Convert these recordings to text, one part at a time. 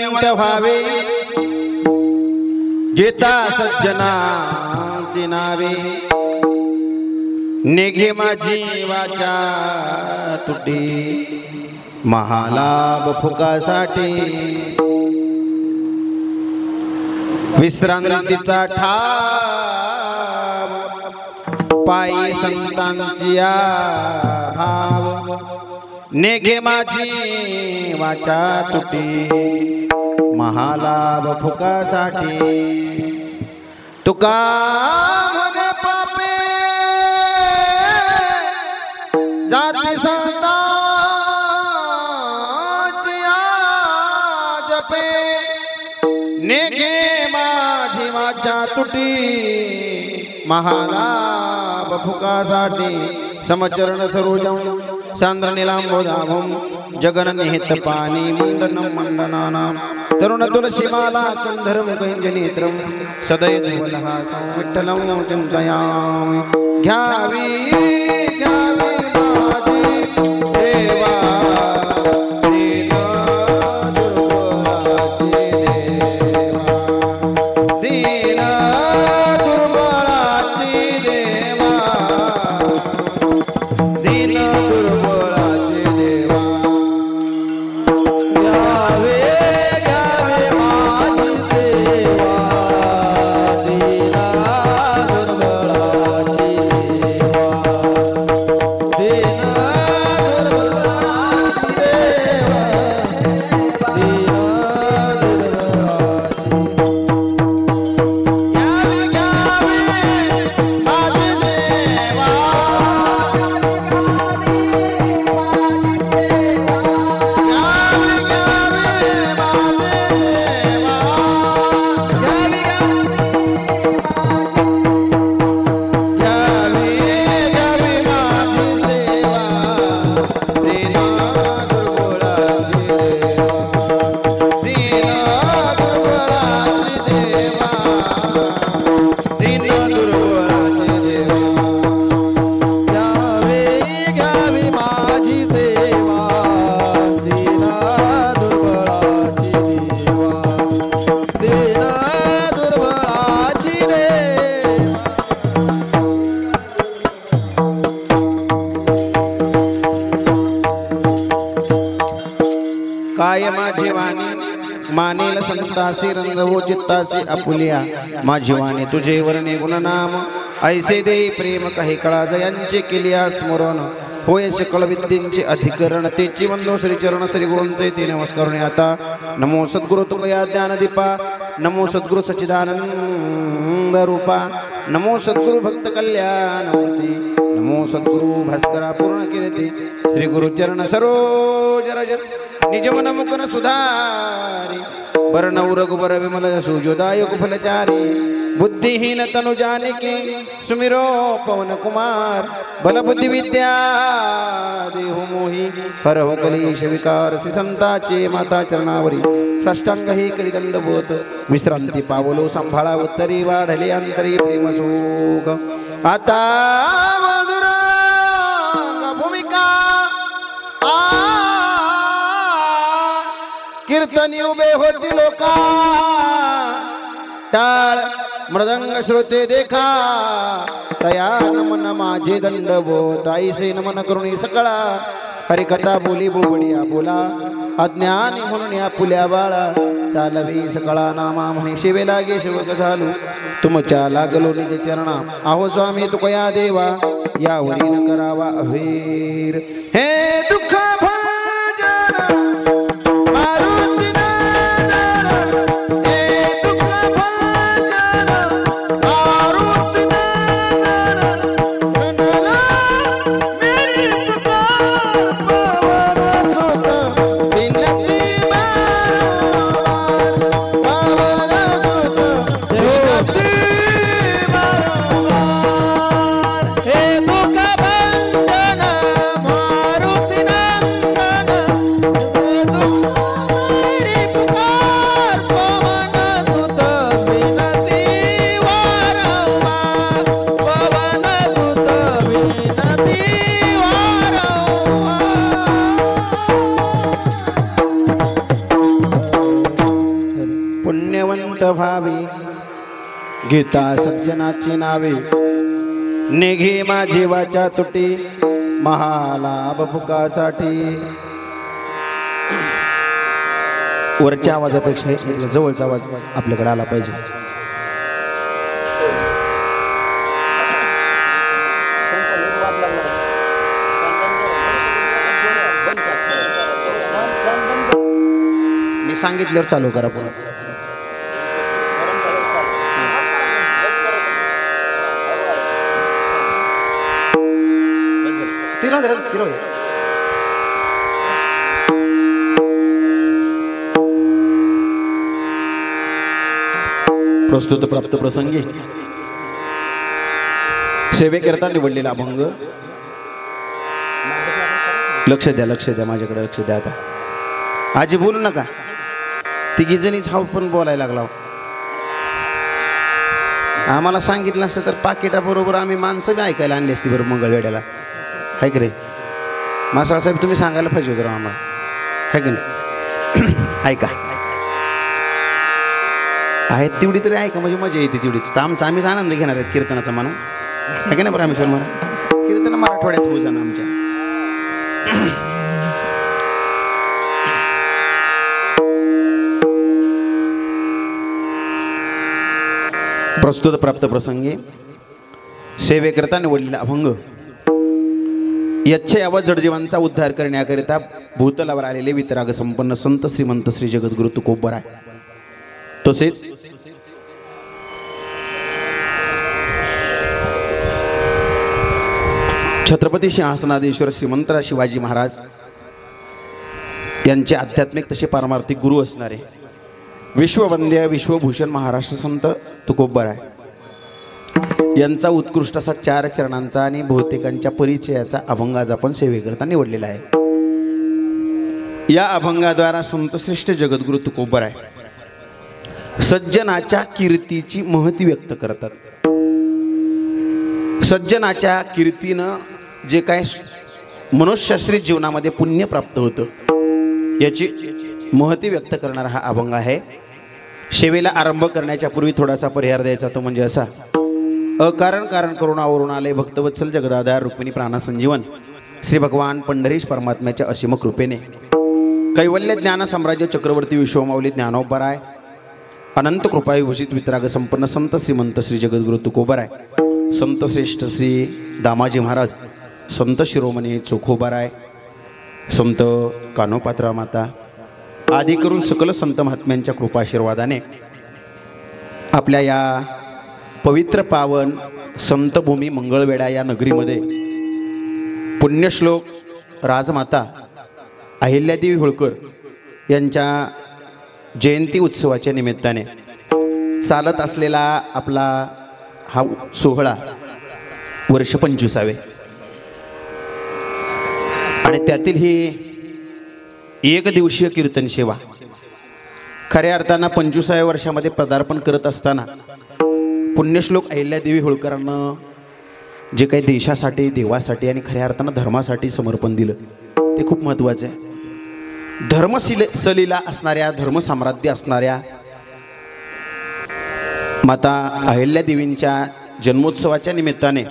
पुण्यवंत व्हावे घेता सज्जनांची नावे निघे माझी वाचा तुटी महालाभ फुकासाठी विश्रांतीचा ठाव पायी संतांची भाव नेघे माझी वाचा तुटी महालाभ फुकासाठी तुका म्हणे पापे जाती संतांची जपे नेघे माझी वाचा तुटी महालाभ फुकासाठी समचरण सरोजम सांद्र नीलांबोधाभम जगन निहित पाणी मंडन मंडनानां तरुण तुलसीमाला कंधर्व गंजनेत्रम सदैव लहासा विठ्ठलं चिंतयामि घ्यावी घ्यावी माझी सेवा काय माझी वाणी मानेल संतासी रंगवो चित्तासी आपुलिया माझी वाणी तुझे वर्णे गुणनाम ऐसे दे प्रेम काही कळा जयांचे केलिया स्मरण होय सकळ विद्येचे अधिकरण तेची वंदो श्री चरण श्री गुरूंचे ते नमस्कार आता नमो सद्गुरु तुकया ज्ञानदीपा नमो सद्गुरु सच्चिदानंद रूपा नमो सद्गुरु भक्त कल्याणमूर्ती नमो सद्गुरु भास्करा पूर्ण कीर्ती श्री गुरु चरण सरोज रज निज मन मुकुन सुधारी वर्ण रघुबर विमल सुजोदायक फलचारी बुद्धिहीन तनु जानिके सुमिरो पवन कुमार बल बुद्धि विद्या देहु मोहि हरव कलेश विकार संताचे माता चरणावरी साष्टांग ही करी दंडबोत विश्रांती पावलो सांभाळा उत्तरी वाढले अंतरी प्रेम सुख आता भूमिका कीर्तनी उभे होती लोका टाळ मृदंग श्रोते देखा तया नमन माझे दंडबोत ऐसे नमन करुणी सकळा हरिकथा बोली बोबडिया बोला अज्ञानी म्हणून या पुल्या बाळा चालवी सकळा नामा म्हणे शिवे लागे शिवक झालो तुमच्या लागलो निज चरणा आहो स्वामी तुकया देवा यावरी न करावा अभीर हे दुःख मारुती पुण्यवंत भावी गीता सज्जनाची नावे निघे मा जीवाच्या तुटी महालाभ फुकासाठी। वरच्या आवाजापेक्षा इथला जवळचा आवाज आपल्याकडे आला पाहिजे। मी सांगितल्यावर चालू करा पुन्हा। प्रस्तुत प्राप्त प्रसंगी सेवेकरता निवडलेला अभंग। लक्ष द्या माझ्याकडे लक्ष द्या। आता आजी बोलू नका, तिघी जणीच हाऊस पण बोलायला लागला। आम्हाला सांगितलं असतं तर पाकिटाबरोबर आम्ही माणसं बी ऐकायला आणली असती बरं मंगळवेड्याला, हाय की रे मासाळ साहेब? तुम्ही सांगायला पाहिजे होतं आम्हाला, हाय की नाही? ऐका, आहेत तेवढी तरी ऐका म्हणजे मजा येते तेवढी। तर आम्हीच आनंद घेणार आहेत कीर्तनाचा म्हणा, आहे की नाही परमेश्वर? म्हणा कीर्तन मराठवाड्यात होऊ जाणं आमच्या। प्रस्तुत प्राप्त प्रसंगी सेवेकरता निवडलेला अभंग। यच्छया व जडजीवांचा उद्धार करण्याकरिता भूतलावर आलेले वितराग संपन्न संत श्रीमंत श्री जगद्गुरु तुकोबराय, तसेच छत्रपती सिंहासनाधीश्वर श्रीमंत शिवाजी महाराज यांचे आध्यात्मिक तसे पारमार्थिक गुरु असणारे विश्ववंद्य विश्वभूषण महाराष्ट्र संत तुकोबराय यांचा उत्कृष्ट असा 4 चरणांचा आणि बहुतेकांच्या परिचयाचा अभंग आज आपण सेवेकरता निवडलेला आहे। या अभंगाद्वारा संतश्रेष्ठ जगद्गुरु तुकोबराय सज्जनाच्या कीर्तीची महती व्यक्त करतात। सज्जनाच्या कीर्तीनं जे काय मनुष्यश्री जीवनामध्ये पुण्य प्राप्त होतं याची महती व्यक्त करणारा हा अभंग आहे। सेवेला आरंभ करण्याच्या पूर्वी थोडासा परिहार द्यायचा, तो म्हणजे असा। अकारण कारण करुणावरून आले भक्तवत्सल जगदाधार रुक्मिणी प्राणसंजीवन श्री भगवान पंढरीश परमात्म्याच्या असीम कृपेने कैवल्य ज्ञान साम्राज्य चक्रवर्ती विश्वमाऊली ज्ञानोबराय अनंत कृपा विभूषित वितराग संपन्न संत श्रीमंत श्री जगद्गुरु तुकोबराय संत श्रेष्ठ श्री दामाजी महाराज संत शिरोमणी चोखोबराय संत कानोपात्रा माता आदी करून सकल संत महात्म्यांच्या कृपाशीर्वादाने आपल्या या पवित्र पावन संतभूमी मंगळवेढा या नगरीमध्ये पुण्यश्लोक राजमाता अहिल्यादेवी होळकर यांच्या जयंती उत्सवाच्या निमित्ताने चालत असलेला आपला हा सोहळा वर्ष 25वे आणि त्यातील ही एक दिवसीय कीर्तन सेवा खऱ्या अर्थानं 25व्या वर्षामध्ये पदार्पण करत असताना पुण्यश्लोक अहिल्यादेवी होळकरांना जे काही देशासाठी देवासाठी आणि खऱ्या अर्थानं धर्मासाठी समर्पण दिलं ते खूप महत्त्वाचं आहे। धर्मसलीला असणाऱ्या धर्मसाम्राज्य असणाऱ्या माता अहिल्यादेवींच्या जन्मोत्सवाच्या निमित्ताने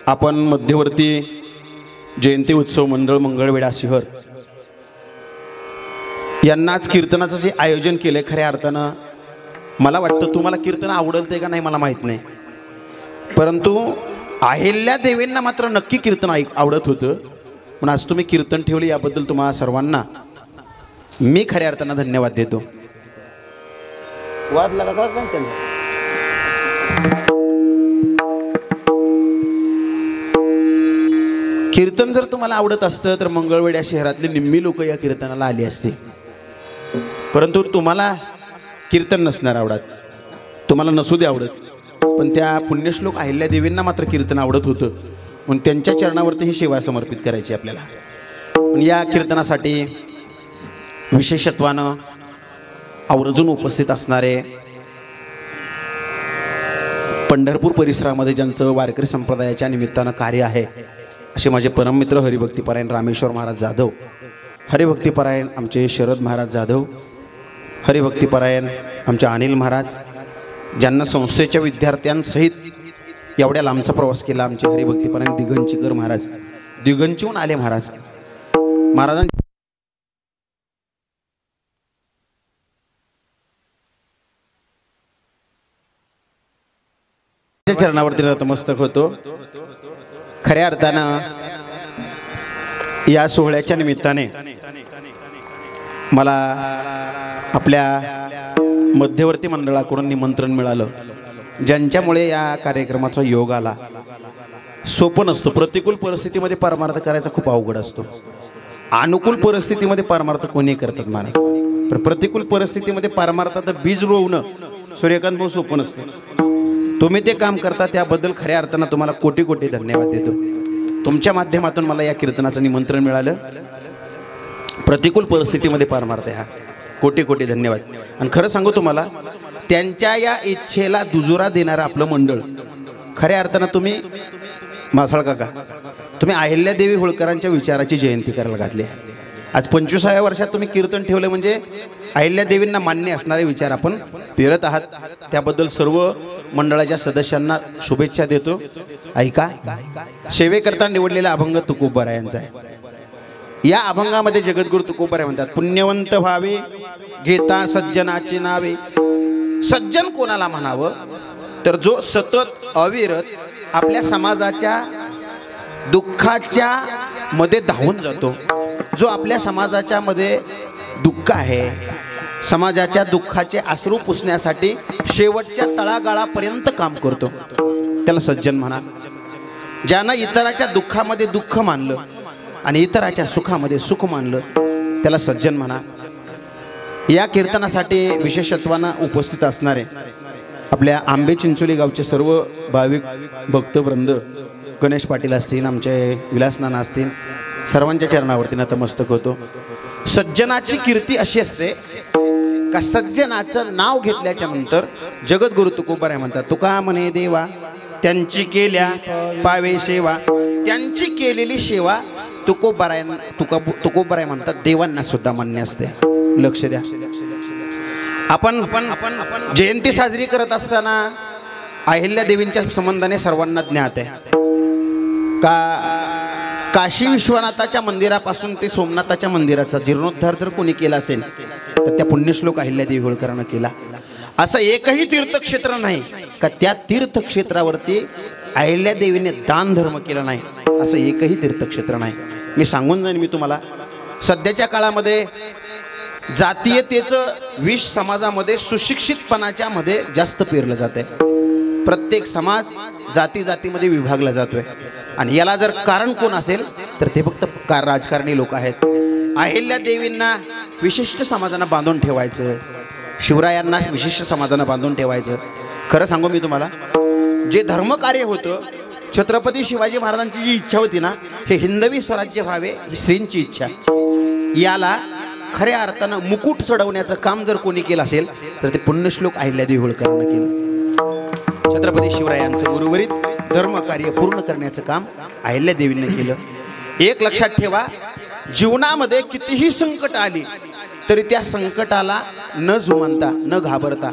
आपण मध्यवर्ती जयंती उत्सव मंडळ मंगळवेढा शहर यांनाच कीर्तनाचं जे आयोजन केलं खऱ्या अर्थानं मला वाटतं तुम्हाला कीर्तन आवडतं का नाही मला माहीत नाही, परंतु अहिल्यादेवींना मात्र नक्की कीर्तन आवडत होतं म्हणून आज तुम्ही कीर्तन ठेवले याबद्दल तुम्हाला सर्वांना मी खऱ्या अर्थानं धन्यवाद देतो। वाद लागला का कीर्तन जर तुम्हाला आवडत असतं तर मंगळवेढा शहरातली निम्मी लोक या कीर्तनाला आली असते, परंतु तुम्हाला कीर्तन नसणार आवडत, तुम्हाला नसू दे आवडत, पण त्या पुण्यश्लोक अहिल्यादेवींना मात्र कीर्तन आवडत होतं म्हणून त्यांच्या चरणावरती ही सेवा समर्पित करायची आपल्याला। पण या कीर्तनासाठी विशेषत्वानं आवर्जून उपस्थित असणारे पंढरपूर परिसरामध्ये ज्यांचं वारकरी संप्रदायाच्या निमित्तानं कार्य आहे असे माझे परममित्र हरिभक्तीपरायण रामेश्वर महाराज जाधव, हरिभक्तीपरायण आमचे शरद महाराज जाधव, हरिभक्तीपरायण आमचे अनिल महाराज, ज्यांना संस्थेच्या विद्यार्थ्यांसहित एवढ्या लांबचा प्रवास केला, आमचे हरिभक्तीपरायण दिगंचीकर महाराज, दिगंचीहून आले महाराज. महाराजांच्या चरणावरती नतमस्तक होतो. खऱ्या अर्थानं या सोहळ्याच्या निमित्ताने मला आपल्या मध्यवर्ती मंडळाकडून निमंत्रण मिळालं, ज्यांच्यामुळे या कार्यक्रमाचा योग आला. सोपं नसतं. प्रतिकूल परिस्थितीमध्ये परमार्थ करायचा खूप अवघड असतो. अनुकूल परिस्थितीमध्ये परमार्थ कोणी करतात महाराज, पण प्रतिकूल परिस्थितीमध्ये परमार्थाचं बीज रोवणं सूर्यकांत भाऊ सोपं नसतं. तुम्ही ते काम करता त्याबद्दल खऱ्या अर्थानं तुम्हाला कोटी कोटी धन्यवाद देतो. तुमच्या माध्यमातून मला या कीर्तनाचं निमंत्रण मिळालं. प्रतिकूल परिस्थितीमध्ये परमार्थ हा कोटी कोटी धन्यवाद. आणि खरं सांगू तुम्हाला, त्यांच्या या इच्छेला दुजोरा देणारं आपलं मंडळ, खऱ्या अर्थानं तुम्ही मासाळ काका, तुम्ही अहिल्यादेवी होळकरांच्या विचाराची जयंती करायला घातली. आज 25व्या वर्षात तुम्ही कीर्तन ठेवलं म्हणजे अहिल्यादेवींना मान्य असणारे विचार आपण पेरत आहात. त्याबद्दल सर्व मंडळाच्या सदस्यांना शुभेच्छा देतो. ऐका, सेवेकरता निवडलेला अभंग तुकोबारायांचा आहे. या अभंगामध्ये जगद्गुरु तुकोबाराय म्हणतात, पुण्यवंत व्हावे घेता सज्जनाची नावे. सज्जन कोणाला म्हणावं तर जो सतत अविरत आपल्या समाजाच्या दुःखाच्या मध्ये धावून जातो, जो आपल्या समाजाच्या मध्ये दुःख आहे, समाजाच्या दुःखाचे अश्रू पुसण्यासाठी शेवटच्या तळागाळापर्यंत काम करतो, त्याला सज्जन म्हणा. ज्यानं इतराच्या दुःखामध्ये दुःख मानलं आणि इतराच्या सुखामध्ये सुख मानलं, त्याला सज्जन म्हणा. या कीर्तनासाठी विशेषत्वानं उपस्थित असणारे आपल्या आंबे चिंचोली गावचे सर्व भाविक भक्तवृंद, गणेश पाटील असतील, आमचे विलास नाना असतील, सर्वांच्या चरणावरती नतमस्तक होतो. सज्जनाची कीर्ती अशी असते का सज्जनाचं नाव घेतल्याच्या नंतर जगद्गुरु तुकोबाराय म्हणतात, तुका म्हणे देवा त्यांची केल्या पावे सेवा. त्यांची केलेली सेवा तुकोबाराय म्हणतात देवांना सुद्धा मान्य असते. लक्ष द्या. आपण जयंती साजरी करत असताना अहिल्यादेवींच्या संबंधाने सर्वांना ज्ञात आहे का काशी विश्वनाथाच्या मंदिरापासून ते सोमनाथाच्या मंदिराचा जीर्णोद्धार जर कोणी केला असेल तर त्या पुण्यश्लोक अहिल्यादेवी होळकरांना केला. असं एकही तीर्थक्षेत्र नाही का त्या तीर्थक्षेत्रावरती अहिल्यादेवीने दान धर्म केला नाही, असं एकही तीर्थक्षेत्र नाही. मी सांगून जाईन मी तुम्हाला, सध्याच्या काळामध्ये जातीयतेचं विष समाजामध्ये सुशिक्षितपणाच्या मध्ये जास्त पेरलं जाते. प्रत्येक समाज जाती जातीमध्ये विभागला जातोय आणि याला जर कारण कोण असेल तर ते फक्त राजकारणी लोक आहेत. अहिल्यादेवींना विशिष्ट समाजांना बांधून ठेवायचं, शिवरायांना विशिष्ट समाजांना बांधून ठेवायचं. खरं सांगू मी तुम्हाला, जे धर्मकार्य होतं, छत्रपती शिवाजी महाराजांची जी इच्छा होती ना, हे हिंदवी स्वराज्य व्हावे ही श्रींची इच्छा, याला खऱ्या अर्थानं मुकुट चढवण्याचं काम जर कोणी केलं असेल तर ते पुण्यश्लोक अहिल्यादेवी होळकरांना केलं. छत्रपती शिवरायांचं उर्वरित धर्मकार्य पूर्ण करण्याचं काम अहिल्यादेवींनी केलं. एक लक्षात ठेवा, जीवनामध्ये कितीही संकट आली तरी त्या संकटाला न जुमानता न घाबरता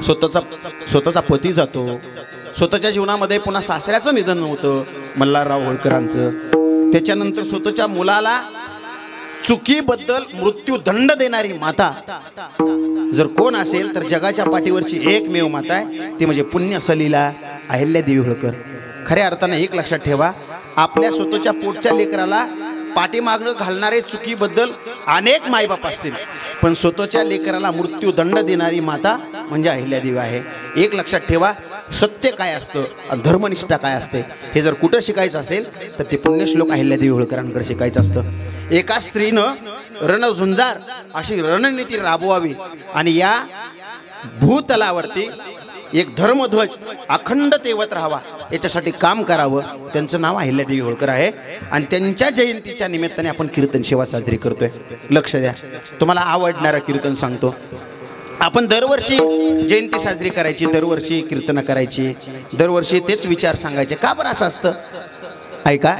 स्वतःचा पती जातो. स्वतःच्या जीवनामध्ये पुन्हा सासऱ्याचं निधन नव्हतं मल्हारराव होळकरांचं. त्याच्यानंतर स्वतःच्या मुलाला चुकीबद्दल मृत्यूदंड देणारी माता जर कोण असेल तर जगाच्या पाठीवरची एकमेव माता आहे, ती म्हणजे पुण्य सलीला अहिल्यादेवी होळकर. खऱ्या अर्थानं एक लक्षात ठेवा, आपल्या स्वतःच्या पोटच्या लेकराला पाठीमागणं घालणारे चुकीबद्दल अनेक मायबाप असतील, पण स्वतःच्या लेकराला मृत्यूदंड देणारी माता म्हणजे अहिल्यादेवी आहे. एक लक्षात ठेवा, सत्य काय असतं, धर्मनिष्ठा काय असते, हे जर कुठं शिकायचं असेल तर ते पुण्यश्लोक अहिल्यादेवी होळकरांकडे शिकायचं असतं. एका स्त्रीनं रणझुंजार अशी रणनीती राबवावी आणि या भूतलावरती एक धर्मध्वज अखंड तेवत राहावा, याच्यासाठी काम करावं. त्यांचं नाव अहिल्यादेवी होळकर आहे आणि त्यांच्या जयंतीच्या निमित्ताने आपण कीर्तन सेवा साजरी करतोय. लक्ष द्या, तुम्हाला आवडणारं कीर्तन सांगतो. आपण दरवर्षी जयंती साजरी करायची, दरवर्षी कीर्तन करायची, दरवर्षी तेच विचार सांगायचे. का बरं असं असतं? ऐका,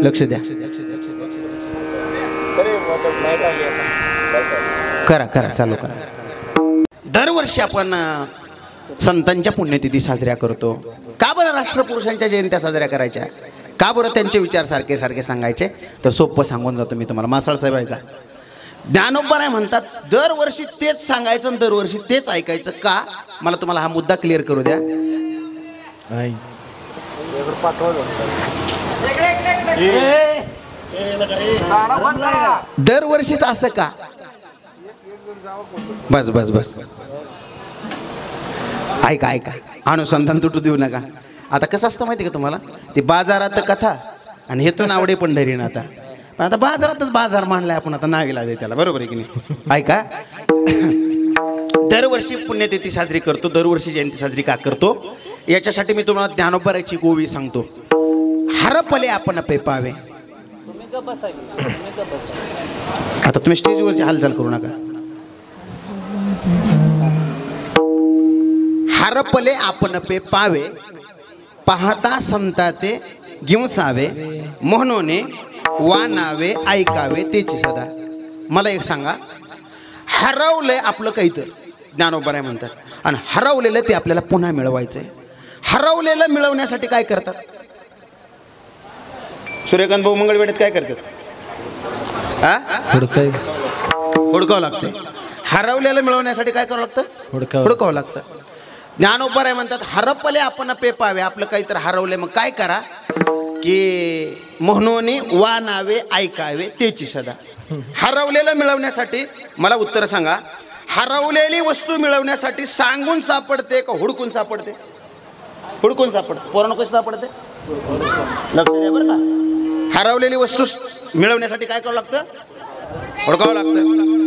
लक्ष द्या. करा करा चालू करा. दरवर्षी आपण संतांच्या पुण्यतिथी साजऱ्या करतो. का बरं राष्ट्रपुरुषांच्या जयंत्या साजऱ्या करायच्या? का बरं त्यांचे विचार सारखे सारखे सांगायचे? तर सोपं सांगून जातो मी तुम्हाला. मासाळ साहेब ऐका, ज्ञानोबा म्हणतात दरवर्षी तेच सांगायचं आणि दरवर्षी तेच ऐकायचं का? मला तुम्हाला हा मुद्दा क्लिअर करू द्या. दरवर्षीच असं का? बस बस बस ऐका ऐका, अनुसंधान तुटू देऊ नका. आता कसं असतं माहिती का तुम्हाला? ते बाजारात कथा आणि हे तो नावडे पंढरीन. आता पण आता बाजारातच बाजार मांडलाय आपण, आता नावीला जाय त्याला, बरोबर आहे की नाही? ऐका, दरवर्षी पुण्यतिथी साजरी करतो, दरवर्षी जयंती साजरी का करतो? याच्यासाठी मी तुम्हाला ज्ञानोबाराची गोवी सांगतो. हरपले आपण पेपावे. आता तुम्ही स्टेजवरची हालचाल करू नका. हरपले आपण पेपावे, पाहता संता ते गिवसावे, म्हणून वानावे ऐकावे तेची सदा. मला एक सांगा, हरवलंय आपलं काहीतरी, ज्ञानोबा म्हणतात, आणि हरवलेलं ते आपल्याला पुन्हा मिळवायचंय. हरवलेलं मिळवण्यासाठी काय करतात? सूर्यकांत भाऊ मंगळवेढ्यात काय करतात? हुडकावं लागतं. हरवलेलं मिळवण्यासाठी काय करावं लागतं? हुडकावं लागतं. ज्ञानोबा म्हणतात हरपले आपण पेपावे, आपलं काहीतरी हरवले, मग काय करा की म्हणून वानावे ऐकावे तेची सदा. हरवलेलं मिळवण्यासाठी मला उत्तर सांगा, हरवलेली वस्तू मिळवण्यासाठी सांगून सापडते का हुडकून सापडते? हुडकून सापडते. पोरांनो कशी सापडते? लक्ष द्या बरं का. हरवलेली वस्तू मिळवण्यासाठी काय करावं लागतं? हुडकावं लागतं.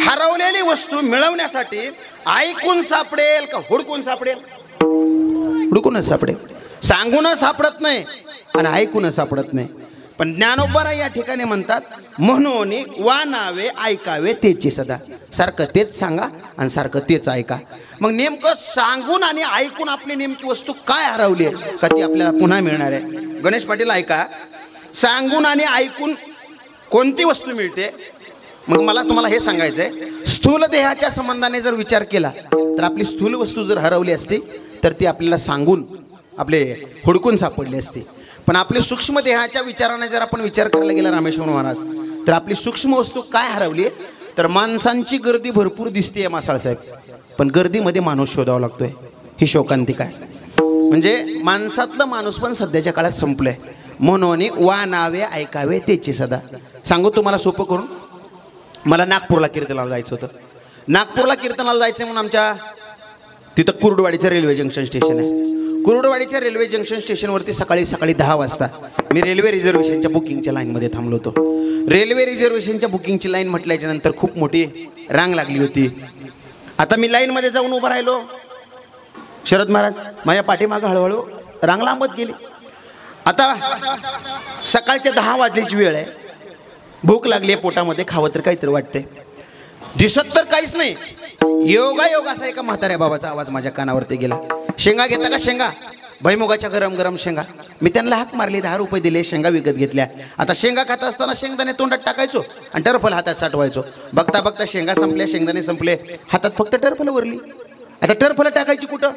हरवलेली वस्तू मिळवण्यासाठी ऐकून सापडेल का हुडकून सापडेल? हुडकूनच सापडेल. सांगूनच सापडत नाही आणि ऐकूनच सापडत नाही. पण ज्ञानोबा या ठिकाणी म्हणतात म्हणून वानावे ऐकावे तेची सदा. सारखं तेच सांगा आणि सारखं तेच ऐका. मग नेमकं सांगून आणि ऐकून आपली नेमकी वस्तू काय हरवली आहे का ती आपल्याला पुन्हा मिळणार आहे? गणेश पाटील ऐका, सांगून आणि ऐकून कोणती वस्तू मिळते? मग मला तुम्हाला हे सांगायचंय, स्थूल देहाच्या संबंधाने जर विचार केला तर आपली स्थूल वस्तू जर हरवली असती तर ती आपल्याला सांगून आपले हुडकून सापडली असते. पण आपले सूक्ष्म देहाच्या विचाराने जर आपण विचार करायला गेला रामेश्वर महाराज, तर आपली सूक्ष्म वस्तू काय हरवली? तर माणसांची गर्दी भरपूर दिसते मासाळ साहेब, पण गर्दीमध्ये माणूस शोधावा लागतोय. ही शोकांतिका आहे. म्हणजे माणसातलं माणूस पण सध्याच्या काळात संपलंय. म्हणून वानावे ऐकावे तेची सदा. सांगू तुम्हाला सोपं करून, मला नागपूरला कीर्तनाला जायचं होतं. नागपूरला कीर्तनाला जायचं म्हणून आमच्या तिथं कुर्डवाडीचं रेल्वे जंक्शन स्टेशन आहे. कुर्डवाडीच्या रेल्वे जंक्शन स्टेशनवरती सकाळी 10 वाजता मी रेल्वे रिझर्वेशनच्या बुकिंगच्या लाईनमध्ये थांबलो होतो. रेल्वे रिझर्वेशनच्या बुकिंगची लाईन म्हटल्याच्या नंतर खूप मोठी रांग लागली होती. आता मी लाईनमध्ये जाऊन उभा राहिलो. शरद महाराज माझ्या पाठीमागं हळूहळू रांग लांबत गेली. आता सकाळच्या 10 वाजल्याची वेळ आहे. भूक लागली आहे, पोटामध्ये खावं तर काहीतरी वाटतंय. दिसत तर काहीच नाही. योगा असा एका म्हाताऱ्या बाबाचा आवाज माझ्या कानावरती गेला. शेंगा घेता का? शेंगा, भैमुगाच्या गरम गरम शेंगा. मी त्यांना हाक मारली, 10 रुपये दिले, शेंगा विकत घेतल्या. आता शेंगा खात असताना शेंगदाणे तोंडात टाकायचो आणि टरफल हातात साठवायचो. बघता बघता शेंगा संपल्या, शेंगदाणे संपले, हातात फक्त टरफल उरली. आता टरफल टाकायची कुठं?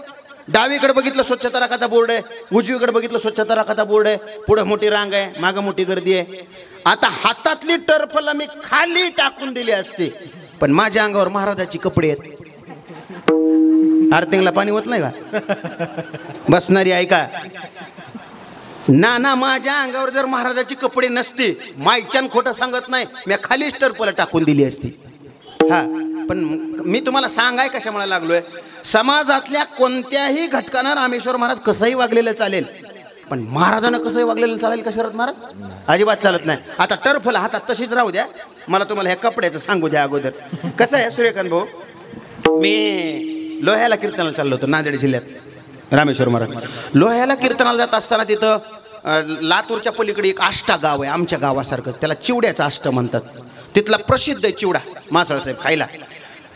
डावीकडे बघितलं स्वच्छता राखाचा बोर्ड आहे, उजवीकडे बघितलं स्वच्छता राखाचा बोर्ड आहे, पुढे मोठी रांग आहे, मागं मोठी गर्दी आहे. आता हातातली टरफल मी खाली टाकून दिली असते, पण माझ्या अंगावर महाराजाची कपडे आहेत. आरतीला पाणी होत नाही का? बसणारी ऐका ना, माझ्या अंगावर जर महाराजाची कपडे नसते, मायच्यान खोटं सांगत नाही, मी खालीच टरफल टाकून दिली असती. हा, पण मी तुम्हाला सांगाय कशामुळे लागलोय, समाजातल्या कोणत्याही घटकांना रामेश्वर महाराज कसंही वागलेलं चालेल, पण महाराजांना कसंही वागलेलं चालेल का शरद महाराज? अजिबात चालत नाही. आता टरफल हातात तशीच राहू द्या, मला तुम्हाला ह्या कपड्याचं सांगू द्या अगोदर. कसं आहे सूर्यकांत भाऊ, मी लोह्याला कीर्तनाला चाललो होतो नांदेड जिल्ह्यात. रामेश्वर महाराज लोह्याला कीर्तनाला जात असताना तिथं लातूरच्या पलीकडे एक आष्टा गाव आहे, आमच्या गावासारखं, त्याला चिवड्याचं आष्ट म्हणतात. तिथला प्रसिद्ध आहे चिवडा मासाळसाहेब खायला.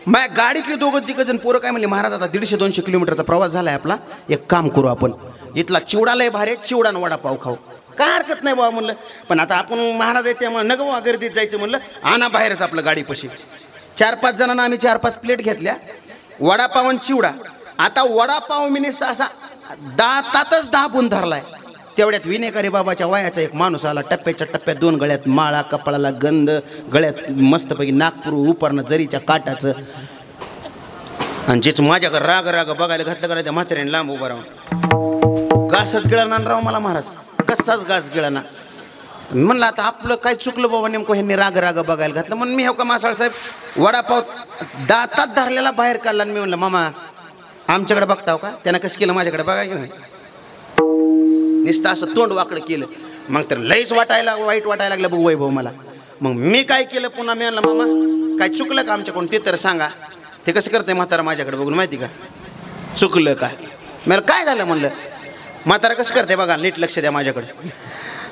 माझ्या गाडीतले 2-3 जण पोरं काय म्हणले, महाराज आता 150-200 किलोमीटरचा प्रवास झालाय आपला, एक काम करू आपण, इथला चिवडा लय भारी, चिवडा आणि वडापाव खाऊ. काय हरकत नाही बाबा म्हणलं. पण आता आपण महाराज आहे त्यामुळे नग बाबा गर्दीत जायचं म्हणलं, आणा बाहेरच आपलं गाडीपाशी. 4-5 जणांना आम्ही 4-5 प्लेट घेतल्या, वडापाव आणि चिवडा. आता वडापाव मिनिस असा दातातच दाबून धरलाय. तेवढ्यात विनेकरी बाबाच्या वयाचा एक माणूस आला, टप्प्याच्या टप्प्यात 2 गळ्यात माळा, कपाळाला गंध, गळ्यात मस्तपैकी नागपूर उपरणं जरीच्या काटाचं. आणि जिच माझ्याकडे राग राग बघायला घातलं का त्या म्हाताऱ्याने लांब उभं राहून घासच गिळाना राव मला महाराज, कसाच घास गिळाना. म्हणलं आता आपलं काय चुकलं बाबा नेमकं, ह्यांनी राग राग बघायला घातलं. म्हणून मी हो का मासाळ साहेब वडापाव दातात धरलेला बाहेर काढला. आणि मी म्हणलं मामा आमच्याकडे बघताव का? त्यानं कसं केलं माझ्याकडे बघायचं नाही, नुसतं असं तोंड वाकडं केलं. मग तर लईच वाईट वाटायला लागलं बघ वैभव मला. मग मी काय केलं पुन्हा, मी म्हणलं मामा काय चुकलं का आमच्याकडून ते तर सांगा. ते कसं करतंय म्हातारा माझ्याकडे बघून माहिती का, चुकलं काय? मला काय झालं म्हणलं, म्हातारा कसं करते बघा, नीट लक्ष द्या माझ्याकडे.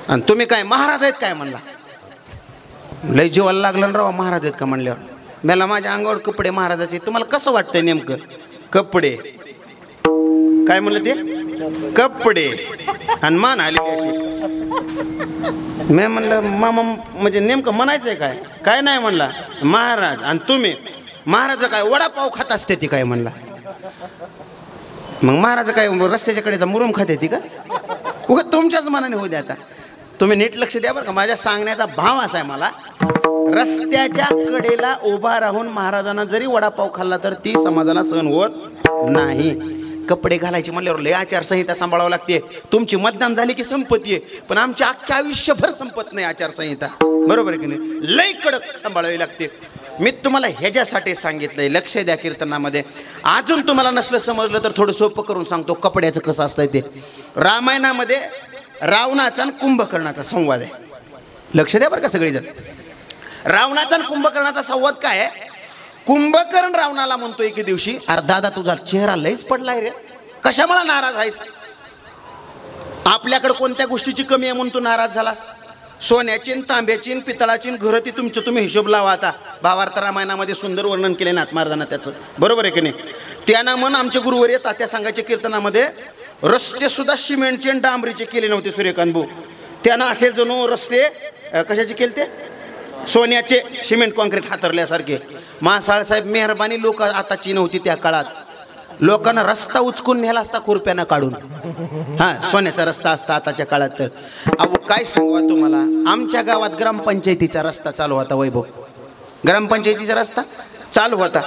आणि तुम्ही काय महाराज आहेत काय म्हणला. लय जीवाला लागलं ना राव महाराज आहेत का म्हणल्यावर. मला माझ्या अंगावर कपडे महाराजाचे, तुम्हाला कसं वाटतंय नेमकं? कपडे काय म्हणलं ते, कपडे आणि मान आलेली अशी. मी म्हणलं मामा म्हणजे नेमकं म्हणायचंय काय? काय नाही म्हणला महाराज. आणि तुम्ही महाराज काय वडापाव खात असते ती काय म्हणला. मग महाराज काय रस्त्याच्या कडेचा मुरुम खाते ती का? उगा तुमच्याच मनाने होऊ द्या. आता तुम्ही नीट लक्ष द्या बरं का. माझ्या सांगण्याचा भाव असा आहे, मला रस्त्याच्या कडेला उभा राहून महाराजांना जरी वडापाव खाल्ला तर ती समाजाला सहन होत नाही. कपडे घालायचे म्हणल्यावर लय आचारसंहिता सांभाळावं लागते. तुमची मतदान झाली की संपत्ती आहे, पण आमच्या अख्ख्या आयुष्यभर संपत नाही आचारसंहिता, बरोबर आहे की नाही? लय कडक सांभाळावी लागते. मी तुम्हाला ह्याच्यासाठी सांगितलंय, लक्ष द्या कीर्तनामध्ये. अजून तुम्हाला नसलं समजलं तर थोडं सोपं करून सांगतो कपड्याचं कसं असतंय ते. रामायणामध्ये रावणाचा आणि कुंभकर्णाचा संवाद आहे. लक्ष द्या बरं का सगळेजण. रावणाचा आणि कुंभकर्णाचा संवाद काय आहे? कुंभकर्ण रावणाला म्हणतो एके दिवशी, अरे दादा तुझा चेहरा लयच पडलाय रे, कशामुळे नाराज आहेस? आपल्याकडे कोणत्या गोष्टीची कमी आहे म्हणून तू नाराज झालास? सोन्याची, तांब्याची, पितळाची घरं ती तुमचं तुम्ही हिशोब लावा. आता भावार्थ रामायणामध्ये सुंदर वर्णन केले नाथमार्गाने त्याचं, बरोबर आहे की नाही? त्यानं मन आमचे गुरुवर येतात त्या सांगायच्या कीर्तनामध्ये, रस्ते सुद्धा सिमेंटचे आणि डांबरीचे केले नव्हते सूर्यकांत भाऊ. त्यानं असे जणू रस्ते कशाचे केले ते, सोन्याचे, सिमेंट कॉन्क्रीट हातरल्यासारखे. मासाळ साहेब मेहरबानी लोक आताची नव्हती त्या काळात. लोकांना रस्ता उचकून नेला असता खुरप्यानं काढून, हा सोन्याचा रस्ता असता आताच्या काळात. तर अहो काय सांगू तुम्हाला, आमच्या गावात ग्रामपंचायतीचा रस्ता चालू होता वैभव, ग्रामपंचायतीचा रस्ता चालू होता.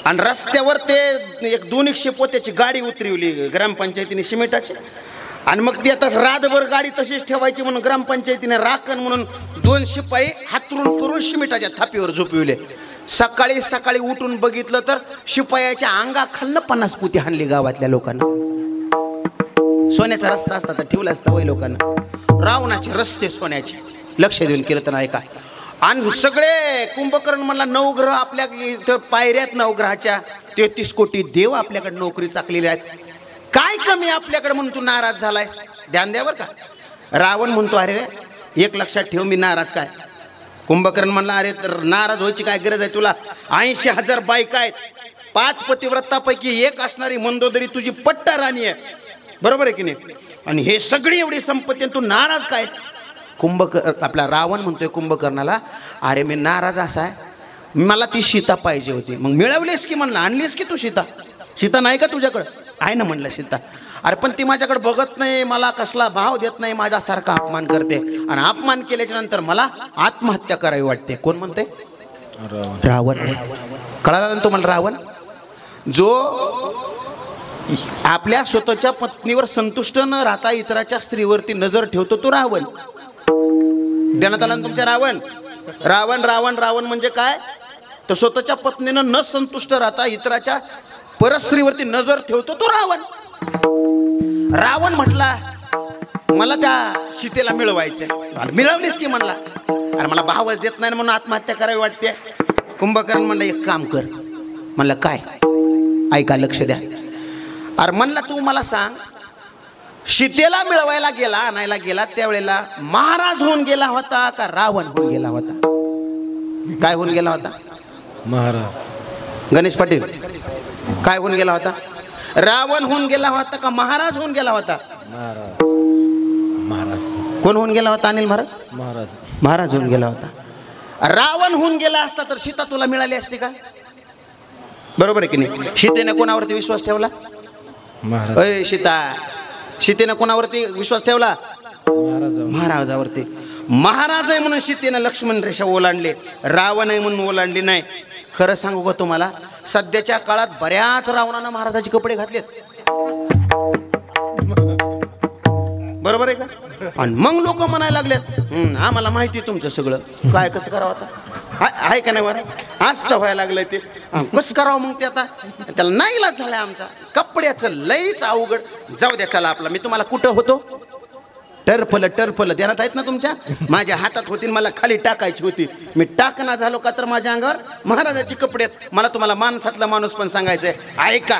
आणि रस्त्यावर ते 100-200 पोत्याची गाडी उतरवली ग्रामपंचायतीने सिमेंटाची. आणि मग ती आता रातभर गाडी तशीच ठेवायची म्हणून ग्रामपंचायतीने राखण म्हणून 2 शिपाई हातरून करून सिमेंटाच्या थापीवर झोपविले. सकाळी सकाळी उठून बघितलं तर शिपायाच्या अंगाखालनं 50 पोती हाणली गावातल्या लोकांना. सोन्याचा रस्ता असता तर ठेवला असता वय लोकांना. रावणाचे रस्ते सोन्याचे, लक्ष देऊन कीर्तन ऐका. आणि सगळे कुंभकर्ण म्हणला 9 ग्रह आपल्या इथं पायऱ्यात, 9 ग्रहाच्या 33 कोटी देव आपल्याकडे नोकरी चाकलेले आहेत, काय कमी आपल्याकडे म्हणून तू नाराज झालाय? ध्यान द्या बरं का. रावण म्हणतो अरे एक लक्षात ठेव मी नाराज काय. कुंभकर्ण म्हणला अरे तर नाराज व्हायची काय गरज आहे तुला? 80,000 बायका आहेत, 5 पतिव्रतापैकी एक असणारी मंदोदरी तुझी पट्टा राणी आहे, बरोबर आहे की नाही? आणि हे सगळी एवढी संपत्ती तू नाराज काय? आपला रावण म्हणतोय कुंभकर्णाला, अरे मी नाराज असा आहे, मला ती सीता पाहिजे होती. मग मिळवलीस की म्हणलं, आणलीस की तू सीता? सीता नाही का तुझ्याकडं? आहे ना म्हणलं सीता. अरे पण ती माझ्याकडे बघत नाही, मला कसला भाव देत नाही, माझ्यासारखा अपमान करते. आणि अपमान केल्याच्या नंतर मला आत्महत्या करावी वाटते. कोण म्हणते? रावण. कळाला ना तुम्हाला? रावण जो आपल्या स्वतःच्या पत्नीवर संतुष्ट न राहता इतराच्या स्त्रीवरती नजर ठेवतो तो रावण. ध्यानात आला ना तुमच्या? रावण रावण रावण रावण म्हणजे काय? तर स्वतःच्या पत्नीनं न संतुष्ट राहता इतराच्या परस्त्रीवरती नजर ठेवतो तो रावण. रावण म्हटला मला त्या सीतेला मिळवायचं. मिळवलीस की म्हणला, अरे मला भावच देत नाही म्हणून आत्महत्या करावी वाटते. कुंभकर्ण म्हणलं एक काम कर. म्हणलं काय? ऐका, लक्ष द्या. अरे म्हणला तू मला सांग, सीतेला मिळवायला गेला, आणायला गेला त्यावेळेला महाराज होऊन गेला होता का रावण होऊन गेला होता? काय होऊन गेला होता? महाराज. गणेश पाटील काय होऊन गेला होता? रावण होऊन गेला होता का महाराज होऊन गेला होता? महाराज. कोण होऊन गेला होता? अनिल महाराज. महाराज. महाराज होऊन गेला होता. रावण होऊन गेला असता तर सीता तुला मिळाली असती का? बरोबर आहे की नाही? सीतेने कोणावरती विश्वास ठेवला? अय सीतेने कोणावरती विश्वास ठेवला? महाराजावरती. महाराज आहे म्हणून सीतेने लक्ष्मण रेषा ओलांडले, रावण आहे म्हणून ओलांडली नाही. खरं सांगू का तुम्हाला, सध्याच्या काळात बऱ्याच रावणानं महाराजाचे कपडे घातलेत. बरोबर आहे का? आणि मग लोक म्हणायला लागलेत आम्हाला माहिती तुमचं सगळं काय कसं करावं आता, आहे का नाही? बरं आज व्हायला लागलंय ते, कसं करावं मग ते? आता त्याला नाही इलाज झालाय आमचा, कपड्याचं लईच अवघड. जाऊ द्या, चला आपला. मी तुम्हाला कुठं होतो? टरफल देण्यात आहेत ना तुमच्या? माझ्या हातात होती, मला खाली टाकायची होती. मी टाकना झालो का तर माझ्या अंगावर महाराजाची कपडे आहेत. मला तुम्हाला माणसातला माणूस पण सांगायचंय, ऐका.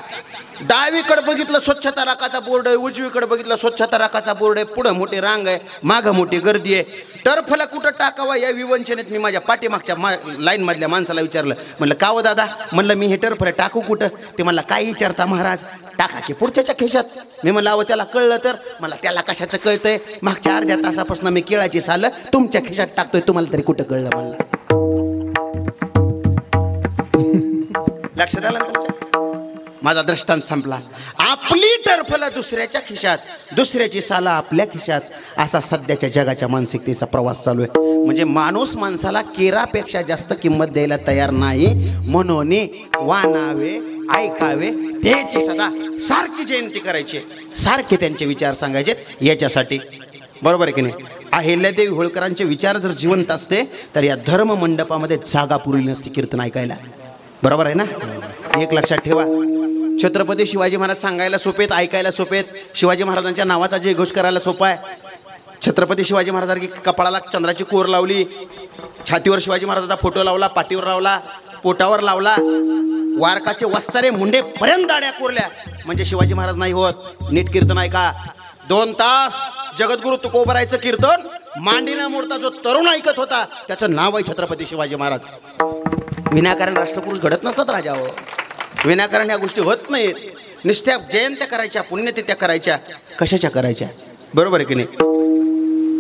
डावीकडे बघितलं स्वच्छता राखाचा बोर्ड आहे, उजवीकडे बघितलं स्वच्छता राखाचा बोर्ड आहे, पुढं मोठी रांग आहे, मागं मोठी गर्दी आहे. टर्फला कुठं टाकावा या विवंचनेत मी माझ्या पाठीमागच्या लाईन मधल्या माणसाला विचारलं. म्हणलं का हो दादा? म्हणलं मी हे टर्फला टाकू कुठं? ते म्हणला काय विचारता महाराज, टाका की पुढच्याच्या खिशात. मी म्हणलं अहो त्याला कळलं तर? मला त्याला कशाचं कळतंय? मागच्या अर्ध्या तासापासून मी केळाची साल तुमच्या खिशात टाकतोय, तुम्हाला तरी कुठं कळलं? म्हणलं लक्षात आलं तुमच्या? माझा दृष्टांत संपला. आपली टर्फला दुसऱ्याच्या खिशात, दुसऱ्याची साला आपल्या खिशात, असा सध्याच्या जगाच्या मानसिकतेचा प्रवास चालू आहे. म्हणजे माणूस माणसाला केरापेक्षा जास्त किंमत द्यायला तयार नाही. म्हणून वानावे, ऐकावे, त्याची सदा सारखी जयंती करायची, सारखे त्यांचे विचार सांगायचे. याच्यासाठी बरोबर आहे की नाही? अहिल्यादेवी होळकरांचे विचार जर जिवंत असते तर या धर्म मंडपामध्ये जागा पुरली नसती कीर्तन ऐकायला. बरोबर आहे ना? एक लक्षात ठेवा, छत्रपती शिवाजी महाराज सांगायला सोपेत, ऐकायला सोपेत. शिवाजी महाराजांच्या नावाचा जयघोष करायला सोपा आहे. छत्रपती शिवाजी महाराजांनी कपाळाला चंद्राची कोर लावली, छातीवर शिवाजी महाराजांचा फोटो लावला, पाठीवर लावला, पोटावर लावला, वारकाचे वस्तारे मुंडे पर्यंत दाड्या कोरल्या. म्हणजे शिवाजी महाराज नाही होत. नीट कीर्तन ऐका. 2 तास जगद्गुरु तुकोबरायचं कीर्तन मांडीना मोडता जो तरुण ऐकत होता त्याचं नाव आहे छत्रपती शिवाजी महाराज. विनाकारण राष्ट्रपुरुष घडत नसतात राजावर, विनाकारण या गोष्टी होत नाहीत. नुसत्या जयंत्या करायच्या, पुण्यतिथ्या करायच्या, कशाच्या करायच्या? बरोबर आहे की नाही?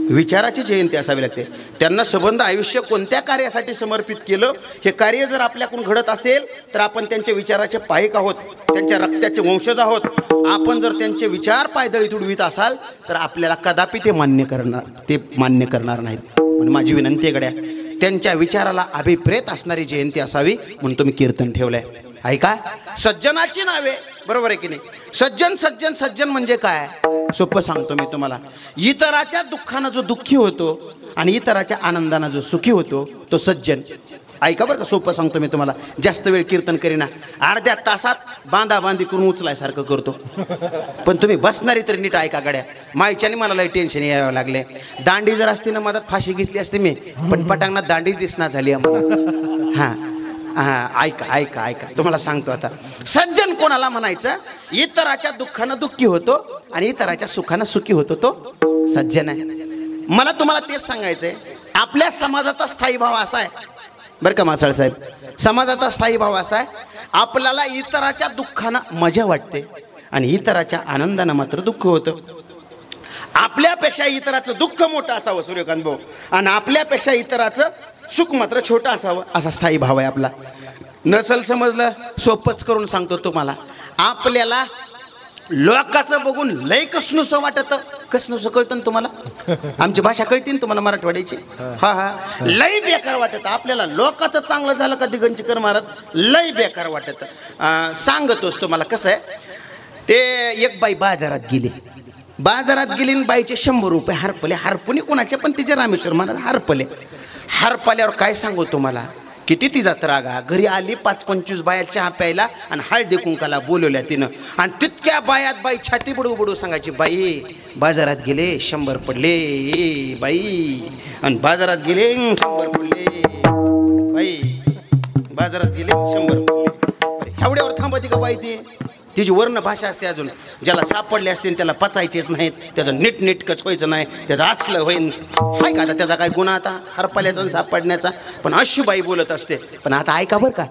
विचाराची जयंती असावी लागते. त्यांना संबंध आयुष्य कोणत्या कार्यासाठी समर्पित केलं हे कार्य जर आपल्याकडून घडत असेल तर आपण त्यांच्या विचाराचे पायक आहोत, त्यांच्या रक्ताचे वंशज आहोत. आपण जर त्यांचे विचार पायदळी तुडवीत असाल तर आपल्याला कदापि ते मान्य करणार नाहीत. म्हणून माझी विनंती आहे गड्या, त्यांच्या विचाराला अभिप्रेत असणारी जयंती असावी म्हणून तुम्ही कीर्तन ठेवलंय. ऐका, सज्जनाची नावे. बरोबर आहे की नाही? सज्जन म्हणजे काय? सोपं सांगतो मी तुम्हाला. इतराच्या दुःखानं जो दुःखी होतो आणि इतराच्या आनंदानं जो सुखी होतो तो सज्जन. ऐका बरं का, सोपं सांगतो मी तुम्हाला. जास्त वेळ कीर्तन करीना, अर्ध्या तासात बांधाबांधी करून उचलायसारखं करतो. पण तुम्ही बसणारी तरी नीट ऐका गड्या. मायच्याने मला लई टेन्शन यावं लागले. दांडी जर असती ना मधात फाशी घेतली असते मी, पण पटांगणात दांडीच दिसणार झाली आम्हाला. ऐका तुम्हाला सांगतो आता. सज्जन कोणाला म्हणायचं? इतराच्या दुःखानं दुःखी होतो आणि इतराच्या सुखानं सुखी होतो तो सज्जन आहे. मला तुम्हाला तेच सांगायचंय. आपल्या समाजाचा स्थायी भाव असा आहे बरं का मासाळ साहेब, समाजाचा स्थायी भाव असा आहे, आपल्याला इतराच्या दुःखानं मजा वाटते आणि इतराच्या आनंदानं मात्र दुःख होतं. आपल्यापेक्षा इतराचं दुःख मोठं असावं सूर्यकांत भाऊ, आणि आपल्यापेक्षा इतराचं सुख मात्र छोटं असावं, असा स्थायी भाव आहे आपला. नसल समजलं, सोपंच करून सांगतो तुम्हाला. आपल्याला लोकाचं बघून लय कसनुसं वाटतं. कसनुसं कळतं ना तुम्हाला? आमची भाषा कळते ना तुम्हाला मराठवाड्याची? हा लय बेकार वाटतं आपल्याला. लोकाचं चांगलं झालं का दिगंचकर महाराज लय बेकार वाटतं. सांगतोच तुम्हाला कसं आहे. ते एक बाई बाजारात गेली आणि बाईचे 100 रुपये हरपले. हरपुनी कोणाचे पण तिचे रामेश्वर महाराज हरपल्यावर काय सांगू तुम्हाला, किती तिचा त्रागा. घरी आली 5-25 बाया चहा प्यायला आणि हळदी कुंकाला बोलवल्या तिनं. आणि तितक्या बायात बाई छाती बुडू सांगायची, बाई बाजारात गेले 100 पडले बाई, आणि बाजारात गेले 100 पडले बाई, बाजारात गेले 100 पडले. एवढ्यावर थांबती का बाई? तिची वर्ण भाषा असते. अजून ज्याला सापडले असते त्याला पचायचेच नाहीत, त्याचं नीटनेटकच व्हायचं नाही, त्याचं आचलं होईन. हाय का आता त्याचा काय गुन्हा आता हरपल्याचा सापडण्याचा? पण अशी बाई बोलत असते. पण आता ऐका बरं का,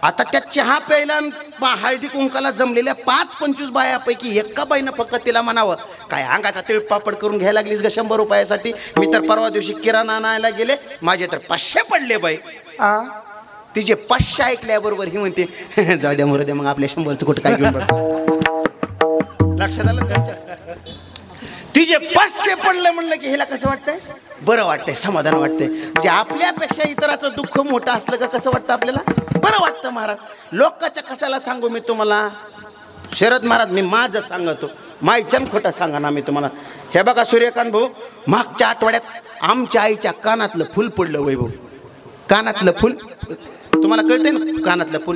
आता त्या चहा प्यायला हळदी कुंकाला जमलेल्या 5-25 बायापैकी एका बाईनं फक्त तिला म्हणावं, काय अंगाचा तिळपापड करून घ्यायला लागलीस ग 100 रुपयासाठी? मी तर परवा दिवशी किराणा आणायला गेले, माझे तर 500 पडले बाई. तिचे 500 ऐकल्याबरोबर ही म्हणते जाऊ द्या मुरू द्या, मग आपल्या 100चं कुठं काय घेऊन बस. लक्षात आलं का? तिचे 500 पडलं म्हणलं की हिला कसं वाटतंय? बरं वाटतंय, समाधान वाटतंय. म्हणजे आपल्यापेक्षा इतराचं दुःख मोठं असलं का कसं वाटतं आपल्याला? बरं वाटतं महाराज. लोकांच्या कशाला सांगू मी तुम्हाला? शरद महाराज, मी माझं सांगतो, माईच्यान खोटं सांगा ना मी तुम्हाला. हे बघा सूर्यकांत भाऊ, मागच्या आठवड्यात आमच्या आईच्या कानातलं फुल पडलं वैभव. कानातलं फुल तुम्हाला कळतंय ना? कानातलं फुल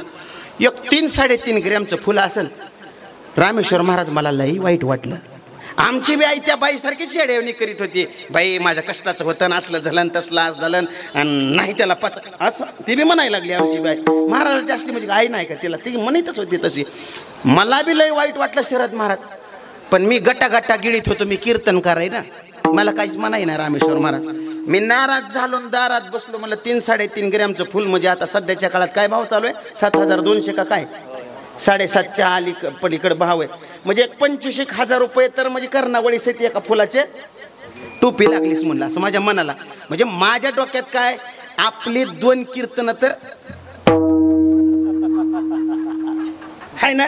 एक 3-3.5 ग्रॅमचं फुल असेल. रामेश्वर महाराज, मला लई वाईट वाटलं. आमची बी आई त्या बाईसारखी शेडेवणी करीत होती. बाई माझ्या कष्टाचं होतं, असलं झालं तसलं आज झालं आणि नाही त्याला पच, असं ती बी म्हणायला लागली आमची बाई. महाराजाची असली म्हणजे आई नाही का तिला? ती म्हणतच होती तशी. मला बी लई वाईट वाटलं शरद महाराज, पण मी गटा गिळीत होतो, मी कीर्तन कराय ना, मला काहीच म्हणाय ना रामेश्वर महाराज. मी नाराज झालो, दारात बसलो. मला 3-3.5 ग्रॅमचं फुल म्हणजे आता सध्याच्या काळात काय भाव चालू आहे? 7,200 का काय? 7,500च्या आली पलीकडे भाव आहे. म्हणजे 25,000 रुपये तर म्हणजे कर्णावळी सेती एका फुलाचे टोपी लागलीस म्हणलं असं माझ्या मनाला. म्हणजे माझ्या डोक्यात काय, आपली 2 कीर्तन तर आहे ना,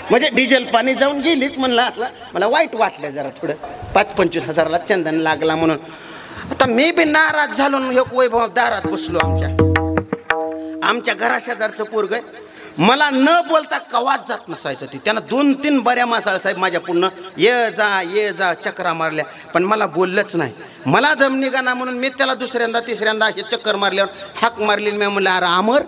म्हणजे डिझेल पाणी जाऊन गेलीच म्हणलं असं. मला वाईट वाटलं जरा थोडं. 5-25 हजाराला चंदन लागला म्हणून. आता मी बी नाराज झालो. एक वैभव दारात बसलो. आमच्या घराशेजारचं पोरग मला न बोलता कवाच जात नसायचं. ती त्यानं 2-3 बऱ्या मासाळ साहेब माझ्या पूर्ण ये जा चक्रा मारल्या, पण मला बोललंच नाही. मला दम निघाना म्हणून मी त्याला 2ऱ्यांदा-3ऱ्यांदा हे चक्कर मारल्यावर हाक मारली. मी म्हणलं, अरे अमर,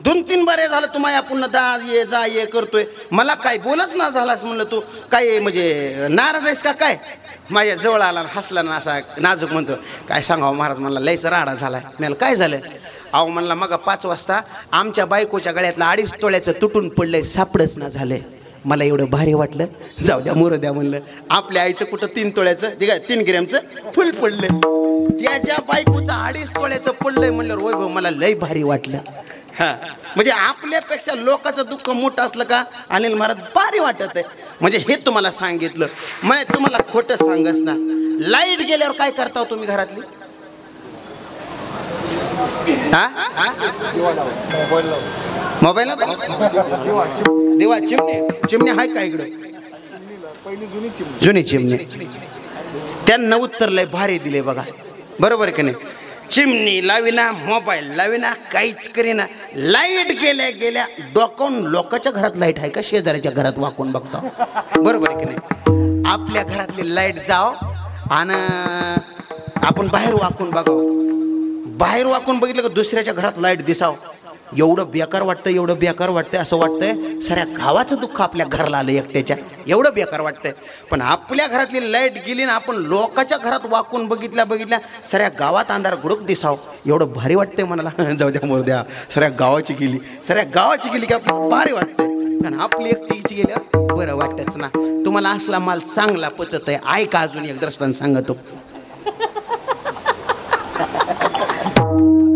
2-3 बरे झालं तू माझ्या पुन्हा ये करतोय, मला काय बोलच ना झालास. म्हणलं तू काय म्हणजे नाराज आहेस का काय? माझ्या जवळ आला, हसला ना असा नाजूक. म्हणतो, काय सांगावं महाराज, मला लयच राडा झाला. मला काय झालं? अहो म्हणला, मग 5 वाजता आमच्या बायकोच्या गळ्यातलं 2.5 तोळ्याचं तुटून पडलंय, सापडच ना झालंय. मला एवढं भारी वाटलं. जाऊ द्या मोर द्या म्हणलं. आपल्या आईचं कुठं 3 तोळ्याचं 3 ग्रॅमचं फुल पडलंय, त्याच्या बायकोचं 2.5 तोळ्याचं पडलंय म्हणल्यावर वैभव मला लय भारी वाटलं. म्हणजे आपल्यापेक्षा लोकांचं दुःख मोठं असलं का अनिल महाराज भारी वाटत आहे. म्हणजे हे तुम्हाला सांगितलं. म्हणजे तुम्हाला खोटं सांगच ना. लाईट गेल्यावर काय करता तुम्ही घरातली? मोबाईल दिवा चिमणी आहे का इकडे? जुनी चिमणी. त्यांना उत्तर लय भारी दिले बघा. बरोबर की नाही? चिमणी लाविना, मोबाईल लाविना, काहीच करीना. लाईट गेल्या डोकावून लोकांच्या घरात लाईट आहे का शेजाऱ्याच्या घरात वाकून बघता? बरोबर की नाही? आपल्या घरातली लाईट जाव आणि आपण बाहेर वाकून बघावं. बाहेर वाकून बघितलं का दुसऱ्याच्या घरात लाईट दिसाव, एवढं बेकार वाटतंय. असं वाटतंय साऱ्या गावाचं दुःख आपल्या घराला आलं एकट्याच्या, एवढं बेकार वाटतंय. पण आपल्या घरातली लाईट गेली ना, आपण लोकांच्या घरात वाकून बघितल्या साऱ्या गावात अंधार गुडूक दिसाव, एवढं भारी वाटतंय मनाला. जाऊ द्या मोर द्या, साऱ्या गावाची गेली की आपल्याला भारी वाटतंय. आणि आपली एकटीची गेली बरं वाटतच ना. तुम्हाला असला माल चांगला पचत आहे. ऐका अजून एक दृष्टांत सांगतो.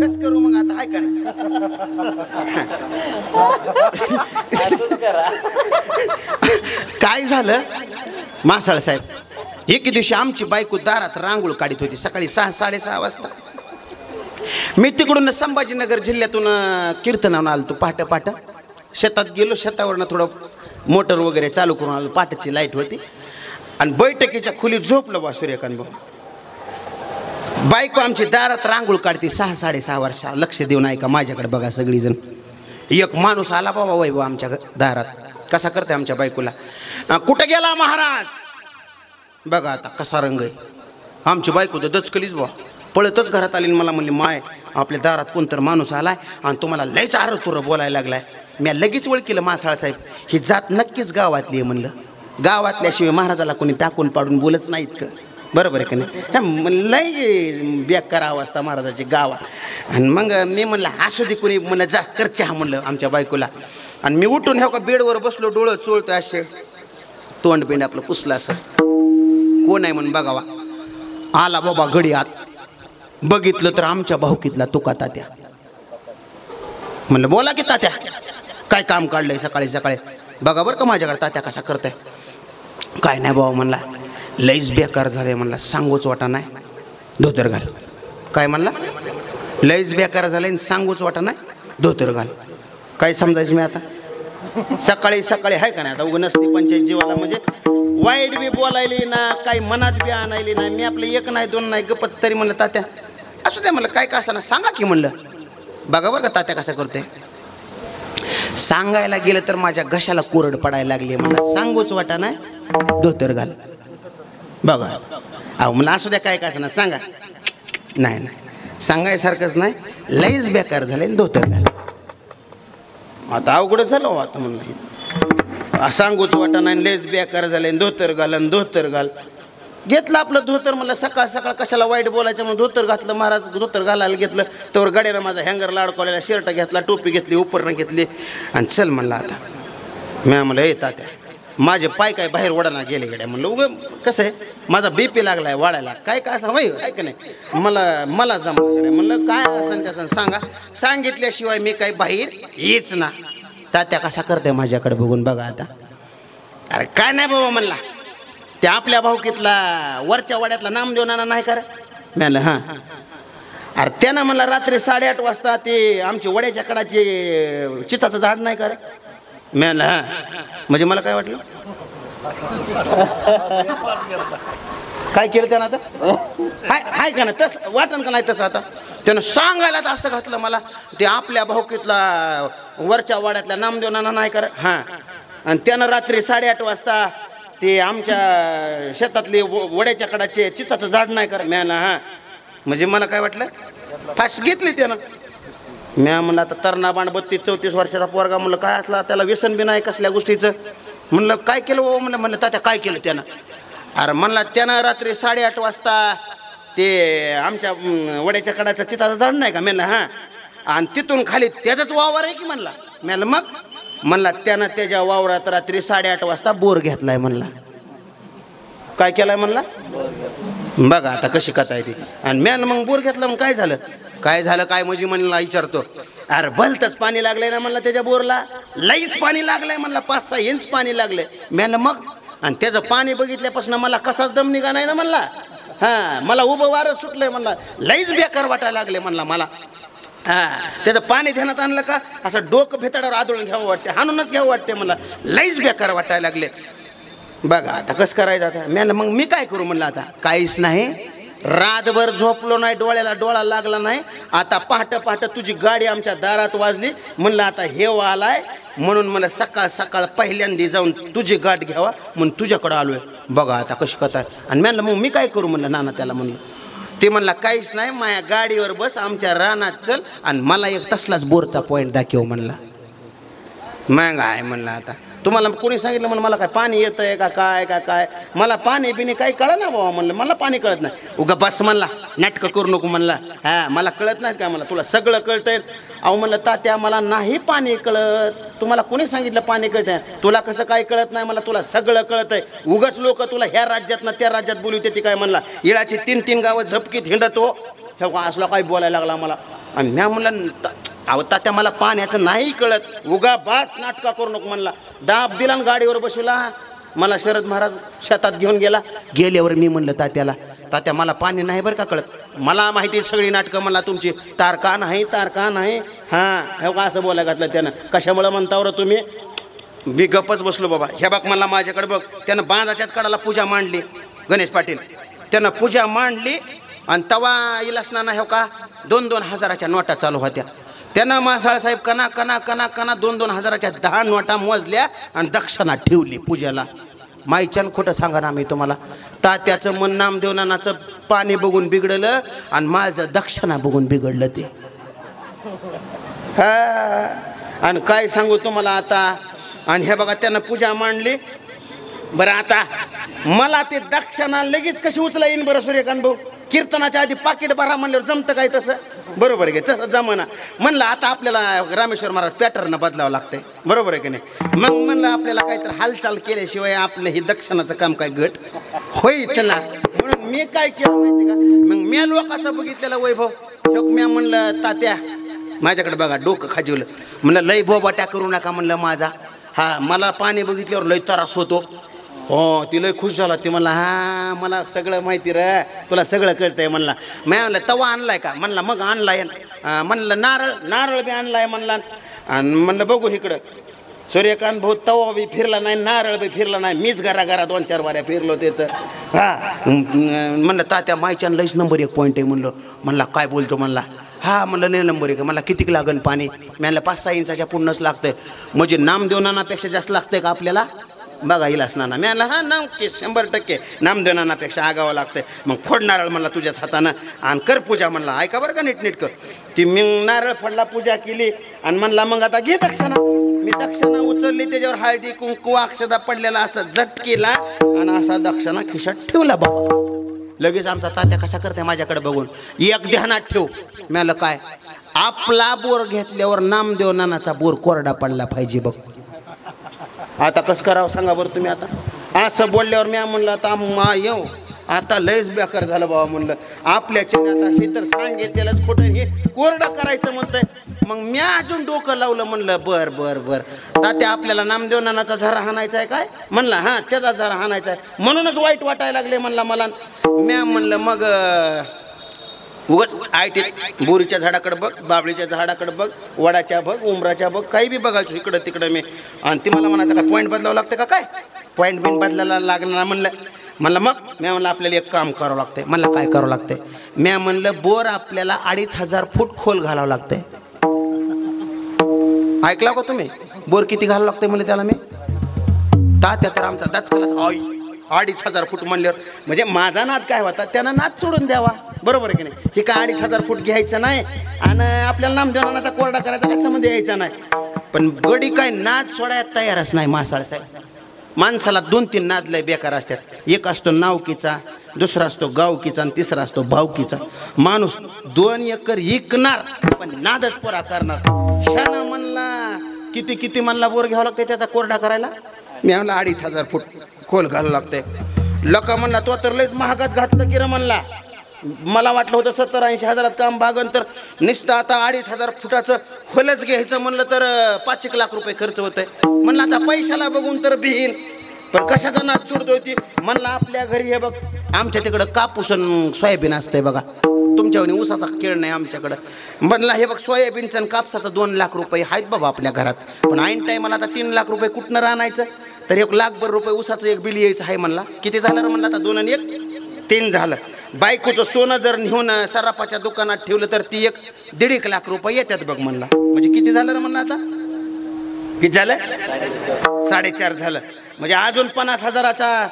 कस करू मग आता? ऐका ना. काय झालं मासाळ साहेब, एके दिवशी आमची बायको दारात रांगोळ काढत होती. सकाळी 6-6:30 वाजता. मी तिकडून संभाजीनगर जिल्ह्यातून कीर्तनावरून आलो. पहाटे शेतात गेलो. शेतावरनं थोडं मोटर वगैरे चालू करून आलो. पहाटेची लाईट होती आणि बैठकीच्या खोलीत झोपलो बा सूर्यकांत भाऊ. बायको आमची दारात रांगोळ काढते 6-6:30 वर्षा. लक्ष देऊन ऐका, माझ्याकडे बघा सगळीजण. एक माणूस आला बाबा वैभव आमच्या दारात. कसा करते आमच्या बायकोला, कुठं गेला महाराज? बघा आता कसा रंग आहे. आमची बायको तर दचकलीच बा, पळतच घरात आली. मला म्हणली, माय आपल्या दारात कोणतर माणूस आलाय आणि तुम्हाला लयच आरतुरं बोलायला लागलाय. मी लगेच ओळखीलं, मासाळ साहेब ही जात नक्कीच गावातली आहे म्हणलं. गावातल्याशिवाय महाराजाला कोणी टाकून पाडून बोलच नाहीत का? बरोबर आहे का नाही? लय बेकार अवस्था महाराजाची गावात. आणि मग मी म्हणलं असू दे, कोणी म्हणलं जा कर चहा म्हणलं आमच्या बायकोला. आणि मी उठून ह्या का बेडवर बसलो, डोळं चोळतो असे, तोंड बिंड आपलं पुसलं असं. कोण आहे म्हणून बघावा. आला बाबा घडी आत. बघितलं तर आमच्या भाऊकीतला तुका तात्या. म्हणलं बोला की तात्या, काय काम काढलंय सकाळी? बघा बरं का माझ्याकडे तात्या कसा करताय. काय नाही बाबा म्हणला, लईच बेकार झाले म्हणला, सांगूच वाटा नाही, धोतर घाल. काय म्हणला? लईच बेकार झाले सांगूच वाटा नाही, धोतर घाल. काय समजायचं मी आता? सकाळी सकाळी आहे का नाही आता उगं नसती पंचायत जीवाला, म्हणजे वाईट बी बोलायली ना, काही मनात बी आणायली ना. मी आपलं एक नाही दोन नाही गपत तरी म्हणलं तात्या असू दे म्हणलं, काय का असं ना सांगा की म्हणलं. बघा बरं का तात्या कसं करते. सांगायला गेलं तर माझ्या घशाला कोरड पडायला लागली. म्हणलं सांगूच वाटा नाही, धोतर घाल. बघा अहो म्हणलं असू द्या, काय का असं ना सांगा. नाही नाही सांगायसारखंच नाही, लईच बेकार झाले, धोतर घाल. आता अवघडच झालं आता म्हणलं, सांगूच वाटा नाही, लईच बेकार झाले, धोतर घाल. आणि धोतर घाल घेतलं आपलं धोतर. म्हणलं सकाळ सकाळ कशाला वाईट बोलायचं म्हणून धोतर घातलं. महाराज धोतर घालायला घेतलं तर गाडीनं माझा हँगरला अडकवलेला शर्ट घेतला, टोपी घेतली, उपरणं घेतली आणि चल म्हणलं आता. मी म्हणलं हे तात्या माझे पाय काय बाहेर वडाना गेले गड्या. म्हणलं उगं कसं आहे, माझा BP लागलाय वाढायला, काय काय असं वय आहे का नाही, मला जमलं गड्या. म्हणलं काय असं त्याचं सांगा, सांगितल्याशिवाय मी काही बाहेर येच ना. तात्या कसा करते माझ्याकडे बघून बघा आता. अरे काय नाही बाबा म्हणला, ते आपल्या भाऊकीतला वरच्या वाड्यातला नामदेवनाना नाही कर. म्हणलं हां. अरे त्यानं म्हणला रात्री 8:30 वाजता ते आमच्या वड्याच्या कडाचे चिताचं झाड नाही कर. म्हणलं हां. म्हणजे मला काय वाटलं, काय केलं त्यानं आता? हाय का ना तसं वाटण का नाही तसं आता. त्यानं सांगायला तर असं घातलं मला, ते आपल्या भाऊकीतला वरच्या वाड्यातल्या नामदेवनाना नाही कर. हां. आणि त्यानं रात्री 8:30 वाजता ते आमच्या शेतातले वड्याच्या कडाचे चिचाचं झाड नाही कर. म्याला हां. म्हणजे मला काय वाटलं, फास घेतली त्यानं. म्या म्हणलं आता तरणा बाण 32-34 वर्षाचा पोरगा, म्हणलं काय असला त्याला व्यसन बी नाही कसल्या गोष्टीचं. म्हणलं काय केलं बाबा? म्हणलं तात्या काय केलं त्यानं? अरे म्हणला त्यानं रात्री 8:30 वाजता ते आमच्या वड्याच्या कडाचं चिचाचं झाड नाही का. म्हणलं हां. आणि तिथून खाली त्याचाच वावर आहे की म्हणला. म्हणलं मग? म्हणला त्यानं त्याच्या वावरात रात्री 8:30 वाजता बोर घेतलाय. म्हणला काय केलाय? म्हणला बघा आता कशी कथा आहे ती. आणि म्यानं मग बोर घेतला. मग काय झालं? काय म्हणजे म्हणला विचारतो. अरे भलतच पाणी लागलंय ना म्हणला त्याच्या बोरला, लईच पाणी लागलंय म्हणला, 5-6 इंच पाणी लागलंय. म्यानं मग आणि त्याचं पाणी बघितल्यापासून मला कसाच दम निघा नाही ना म्हणला. हां मला उभं वारं सुटलंय म्हणला, लईच बेकार वाटायला लागले म्हणला मला. हां त्याचं पाणी ध्यानात आणलं का असं डोकं भेताडावर आदळून घ्यावं वाटते, हाणूनच घ्यावं वाटते मला, लईच बेकार वाटायला लागले. बघा आता कसं करायचं आता. म्यानं मग मी काय करू म्हणलं, आता काहीच नाही, रातभर झोपलो नाही, डोळ्याला डोळा लागला नाही. आता पहाटे तुझी गाडी आमच्या दारात वाजली. म्हणलं आता हेव आलाय म्हणून मला सकाळ सकाळ पहिल्यांदा जाऊन तुझी गाठ घ्यावा म्हणून तुझ्याकडं आलोय. बघा आता कशी कथा. आणि म्हणलं मग मी काय करू म्हणलं नाना त्याला. म्हणलं ते म्हणला काहीच नाही, माझ्या गाडीवर बस, आमच्या रानात चल आणि मला एक तसलाच बोरचा पॉईंट दाखव म्हणला. मग आहे म्हणलं आता तुम्हाला कोणी सांगितलं म्हणलं मला काय पाणी येतंय का काय मला पाणी बिणी काही कळत ना बाबा. म्हणलं मला पाणी कळत नाही. उगा बस म्हणला, नाटकं करू नको म्हणला. हां मला कळत नाही का? मला तुला सगळं कळतंय. अहो म्हणलं तात्या मला नाही पाणी कळत. तुम्हाला कोणी सांगितलं पाणी कळतंय? तुला कसं काय कळत नाही? मला तुला सगळं कळतंय. उगाच लोक तुला ह्या राज्यात ना त्या राज्यात बोलवते ती काय म्हणला. इळाची 3-3 गावं झपकीत हिंडतो हे असला काय बोलायला लागला मला. आणि म्या म्हणलं अहो तात्या मला पाण्याचं नाही कळत, उगा बास नाटका करू नको म्हणला. दाब दिला गाडीवर बसवला. मला शरद महाराज शेतात घेऊन गेल्यावर मी म्हणलं तात्या मला पाणी नाही बरं का कळत. मला माहिती सगळी नाटकं म्हणला तुमची, तारका नाही. हां हे का असं बोलायला घातलं त्यानं. कशामुळं म्हणता बरं तुम्ही? मी गप्पच बसलो बाबा. हे बघ म्हणला माझ्याकडे बघ. त्यानं बांधाच्याच कडाला पूजा मांडली. गणेश पाटील त्यानं पूजा मांडली आणि तवा इलासना हे का 2-2 हजाराच्या नोटा चालू होत्या. त्यानं मासाळ साहेब कना 2-2 हजाराच्या 10 नोटा मोजल्या आणि दक्षिणा ठेवली पूजेला. माईच्यान खोटं सांगा ना मी तुम्हाला. तात्याचं मन नामदेवनानाचं पाणी बघून बिघडलं आणि माझं दक्षिणा बघून बिघडलं ते. हा आणि काय सांगू तुम्हाला आता. आणि हे बघा त्यानं पूजा मांडली. बरं आता मला ते दक्षिणा लगेच कशी उचला येईन बरं सूर्यकांत भाऊ? कीर्तनाच्या आधी पाकिट भरा म्हणल्यावर जमतं काय तसं? बरोबर आहे की तसं जमना. म्हणलं आता आपल्याला रामेश्वर महाराज पॅटर्न बदलावं लागतंय. बरोबर आहे की नाही? मग म्हणलं आपल्याला काहीतरी हालचाल केल्याशिवाय आपलं हे दक्षिणाचं काम काय घट होईच ना. म्हणून मी काय केलं माहिती का, मग म्या लोकांचं बघितलेलं वैभव. म्या म्हणलं तात्या माझ्याकडे बघा, डोकं खाजवलं. म्हणलं लय बोबाट्या करू नका म्हणलं माझा. हा मला पाणी बघितल्यावर लय त्रास होतो. हो ती लय खुश झाला. ती म्हणला हा मला सगळं माहिती रे, तुला सगळं कळतंय म्हणला. मी म्हणलं तवा आणलाय का? म्हणला मग आणलाय. म्हणलं नारळ बी आणलाय म्हणला. आणि म्हणलं बघू इकडं. सूर्यकांत भाऊ तवा बी फिरला नाही, नारळ बी फिरला नाही, मीच घरा 2-4 वाऱ्या फिरलो तिथं. हा म्हणलं तात्या मायच्यान लईच नंबर 1 पॉईंट आहे म्हणलं. म्हणला काय बोलतो म्हणला. हा म्हणलं नाही नंबर 1. मला कितीक लागन पाणी? म्हणलं 5-6 इंचाच्या पूर्णच लागतंय. म्हणजे नामदेव नानापेक्षा जास्त लागतंय का आपल्याला? बघा इलास नाना. मी म्हणला हा 100% नामदेव नानापेक्षा आगावं लागतंय. मग फोड नारळ म्हणला तुझ्याच हातानं आणि कर पूजा म्हणला. ऐका बरं का नीट कर. ती मी नारळ फोडला, पूजा केली आणि म्हणला मग आता घे दक्षिणा. मी दक्षिणा उचलली, त्याच्यावर हळदी कुंकू अक्षदा पडलेला असं झटकीला आणि असा दक्षिणा खिशात ठेवला. बाबा लगेच आमचा तात्या कसा करते माझ्याकडे बघून एक ध्यानात ठेव. मी काय आपला बोर घेतल्यावर नामदेव नानाचा बोर कोरडा पडला पाहिजे बघ. आता कसं करावं सांगा बरं तुम्ही. आता असं बोलल्यावर मी म्हणलं आता येऊ आता लयच बेकार झालं बाबा म्हणलं. आपल्याच्या आता हे तर सांगितलेलंच खोटं, हे कोरडं करायचं म्हणतंय. मग मी अजून डोकं लावलं. म्हणलं बर बर बर तात्या आपल्याला नामदेव नानाचा झरा हाणायचा आहे काय? म्हणला हां त्याचा झरा हाणायचा आहे. म्हणूनच वाईट वाटायला लागले म्हणला मला. मी म्हणलं मग उगाच आयटी बोरीच्या झाडाकडे बघ, बाबळीच्या झाडाकडे बघ, वडाच्या बघ, उमराच्या बघ, काही बी बघायचो इकडं तिकडं मी. आणि ती मला म्हणायचं काय पॉईंट बदलावं लागतं का? काय पॉईंट बिन बदलायला लागणार म्हणलं. मग मी म्हणलं आपल्याला एक काम करावं लागतंय. म्हणलं काय करावं लागतंय? मी म्हणलं बोर आपल्याला 2500 फूट खोल घालावं लागतंय. ऐकला का तुम्ही? बोर किती घालावं लागतंय म्हणलं त्याला. मी तात्या तर आमचा दचकलाच 2500 फूट म्हणल्यावर म्हणजे माझा नाद काय होता, त्यानं नाद सोडून द्यावा. बरोबर आहे की नाही? हे काय 2500 फूट घ्यायचं नाही आणि आपल्याला नामदेव नानाचा कोरडा करायचा का संबंध यायचा नाही. पण गडी काय नाद सोडायला तयारच नाही मासाळ साहेब. माणसाला 2-3 नाद लय बेकार असतात. एक असतो नावकीचा, दुसरा असतो गावकीचा आणि तिसरा असतो भावकीचा. माणूस 2 एकर इकणार पण नादच पुरा करणार. ह्यानं म्हणला किती म्हणला बोर घ्यावं लागतंय त्याचा कोरडा करायला. मी म्हणला 2500 फूट खोल घालावं लागतंय. लका म्हणला तो तर लयच महागात घातलं की रे म्हणला. मला वाटलं होतं 70-80 हजारात काम भागन, तर नुसतं आता 2500 फुटाचं खोलच घ्यायचं म्हणलं तर 5 लाख रुपये खर्च होतंय. म्हणलं आता पैशाला बघून तर भिहीन, पण कशाचा नाद सोडतोय ती. म्हणलं आपल्या घरी हे बघ आमच्या तिकडं कापूस आणि सोयाबीन असतंय बघा, तुमच्यावर ऊसाचा खेळ नाही आमच्याकडं. म्हणलं हे बघ सोयाबीनचं आणि कापसाचं 2 लाख रुपये आहेत बाबा आपल्या घरात. पण ऐन टाईमाला आता 3 लाख रुपये कुठनं राहण्याचं, तर 1 लाखभर रुपये ऊसाचं एक बिल यायचं आहे म्हणला. किती झालं रे म्हणलं आता? 2 आणि 1 3 झालं. बायकोचं सोनं जर नेऊन सराफाच्या दुकानात ठेवलं तर ती 1-1.5 लाख रुपये येतात बघ म्हणला. म्हणजे किती झालं रे म्हणलं आता? किती झालं? 4.5 झालं. म्हणजे अजून 50,000चा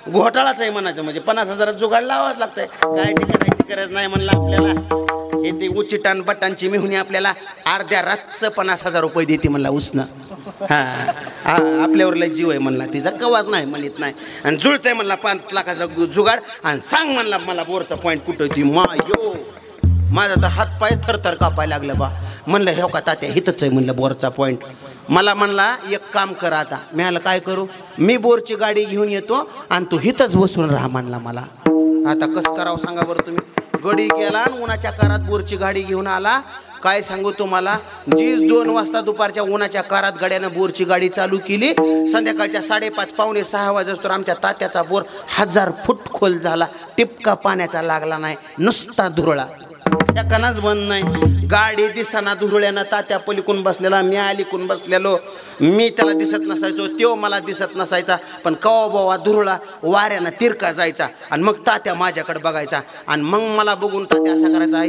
घोटाळाच आहे म्हणायचं. म्हणजे 50,000 जुगाड लावाच लागतंय. काळजी करायची गरज नाही म्हणलं आपल्याला. हे ते उचिटान बटांची मिहुनी आपल्याला अर्ध्या रातचं 50,000 रुपये देते म्हणला उसनं. हा आपल्यावर लय जीव आहे म्हणला तिचा, कवाच नाही म्हणत नाही. आणि जुळतंय म्हणला 5 लाखाचा जुगाड. आणि सांग म्हणला मला बोरचा पॉईंट कुठं होती. माझा तर हात पाय थरथर कापायला लागलं बा. म्हणलं हे का तात्या हिथंच आहे म्हणलं बोरचा पॉईंट. मला म्हणला एक काम कर आता. मी म्हणलं काय करू? मी बोरची गाडी घेऊन येतो आणि तू हिथंच बसून राहा म्हणला मला. आता कसं करावं सांगा बरं तुम्ही. गडी गेला आणि उन्हाच्या कारात बोरची गाडी घेऊन आला. काय सांगू तुम्हाला, जीच 2 वाजता दुपारच्या उन्हाच्या कारात गाड्यानं बोरची गाडी चालू केली. संध्याकाळच्या 5:30-5:45 वाजता आमच्या तात्याचा बोर 1000 फूट खोल झाला. टिपका पाण्याचा लागला नाही, नुसता धुरळा. एकानाच बंद नाही. गाडी दिसाना धुरळ्यानं. तात्या पलीकून बसलेला, मी अलीकून बसलेलो. मी त्याला दिसत नसायचो, तो मला दिसत नसायचा. पण कवा बावा धुरळा वाऱ्यानं तिरका जायचा आणि मग तात्या माझ्याकडे बघायचा. आणि मग मला बघून तात्या असा करायचा,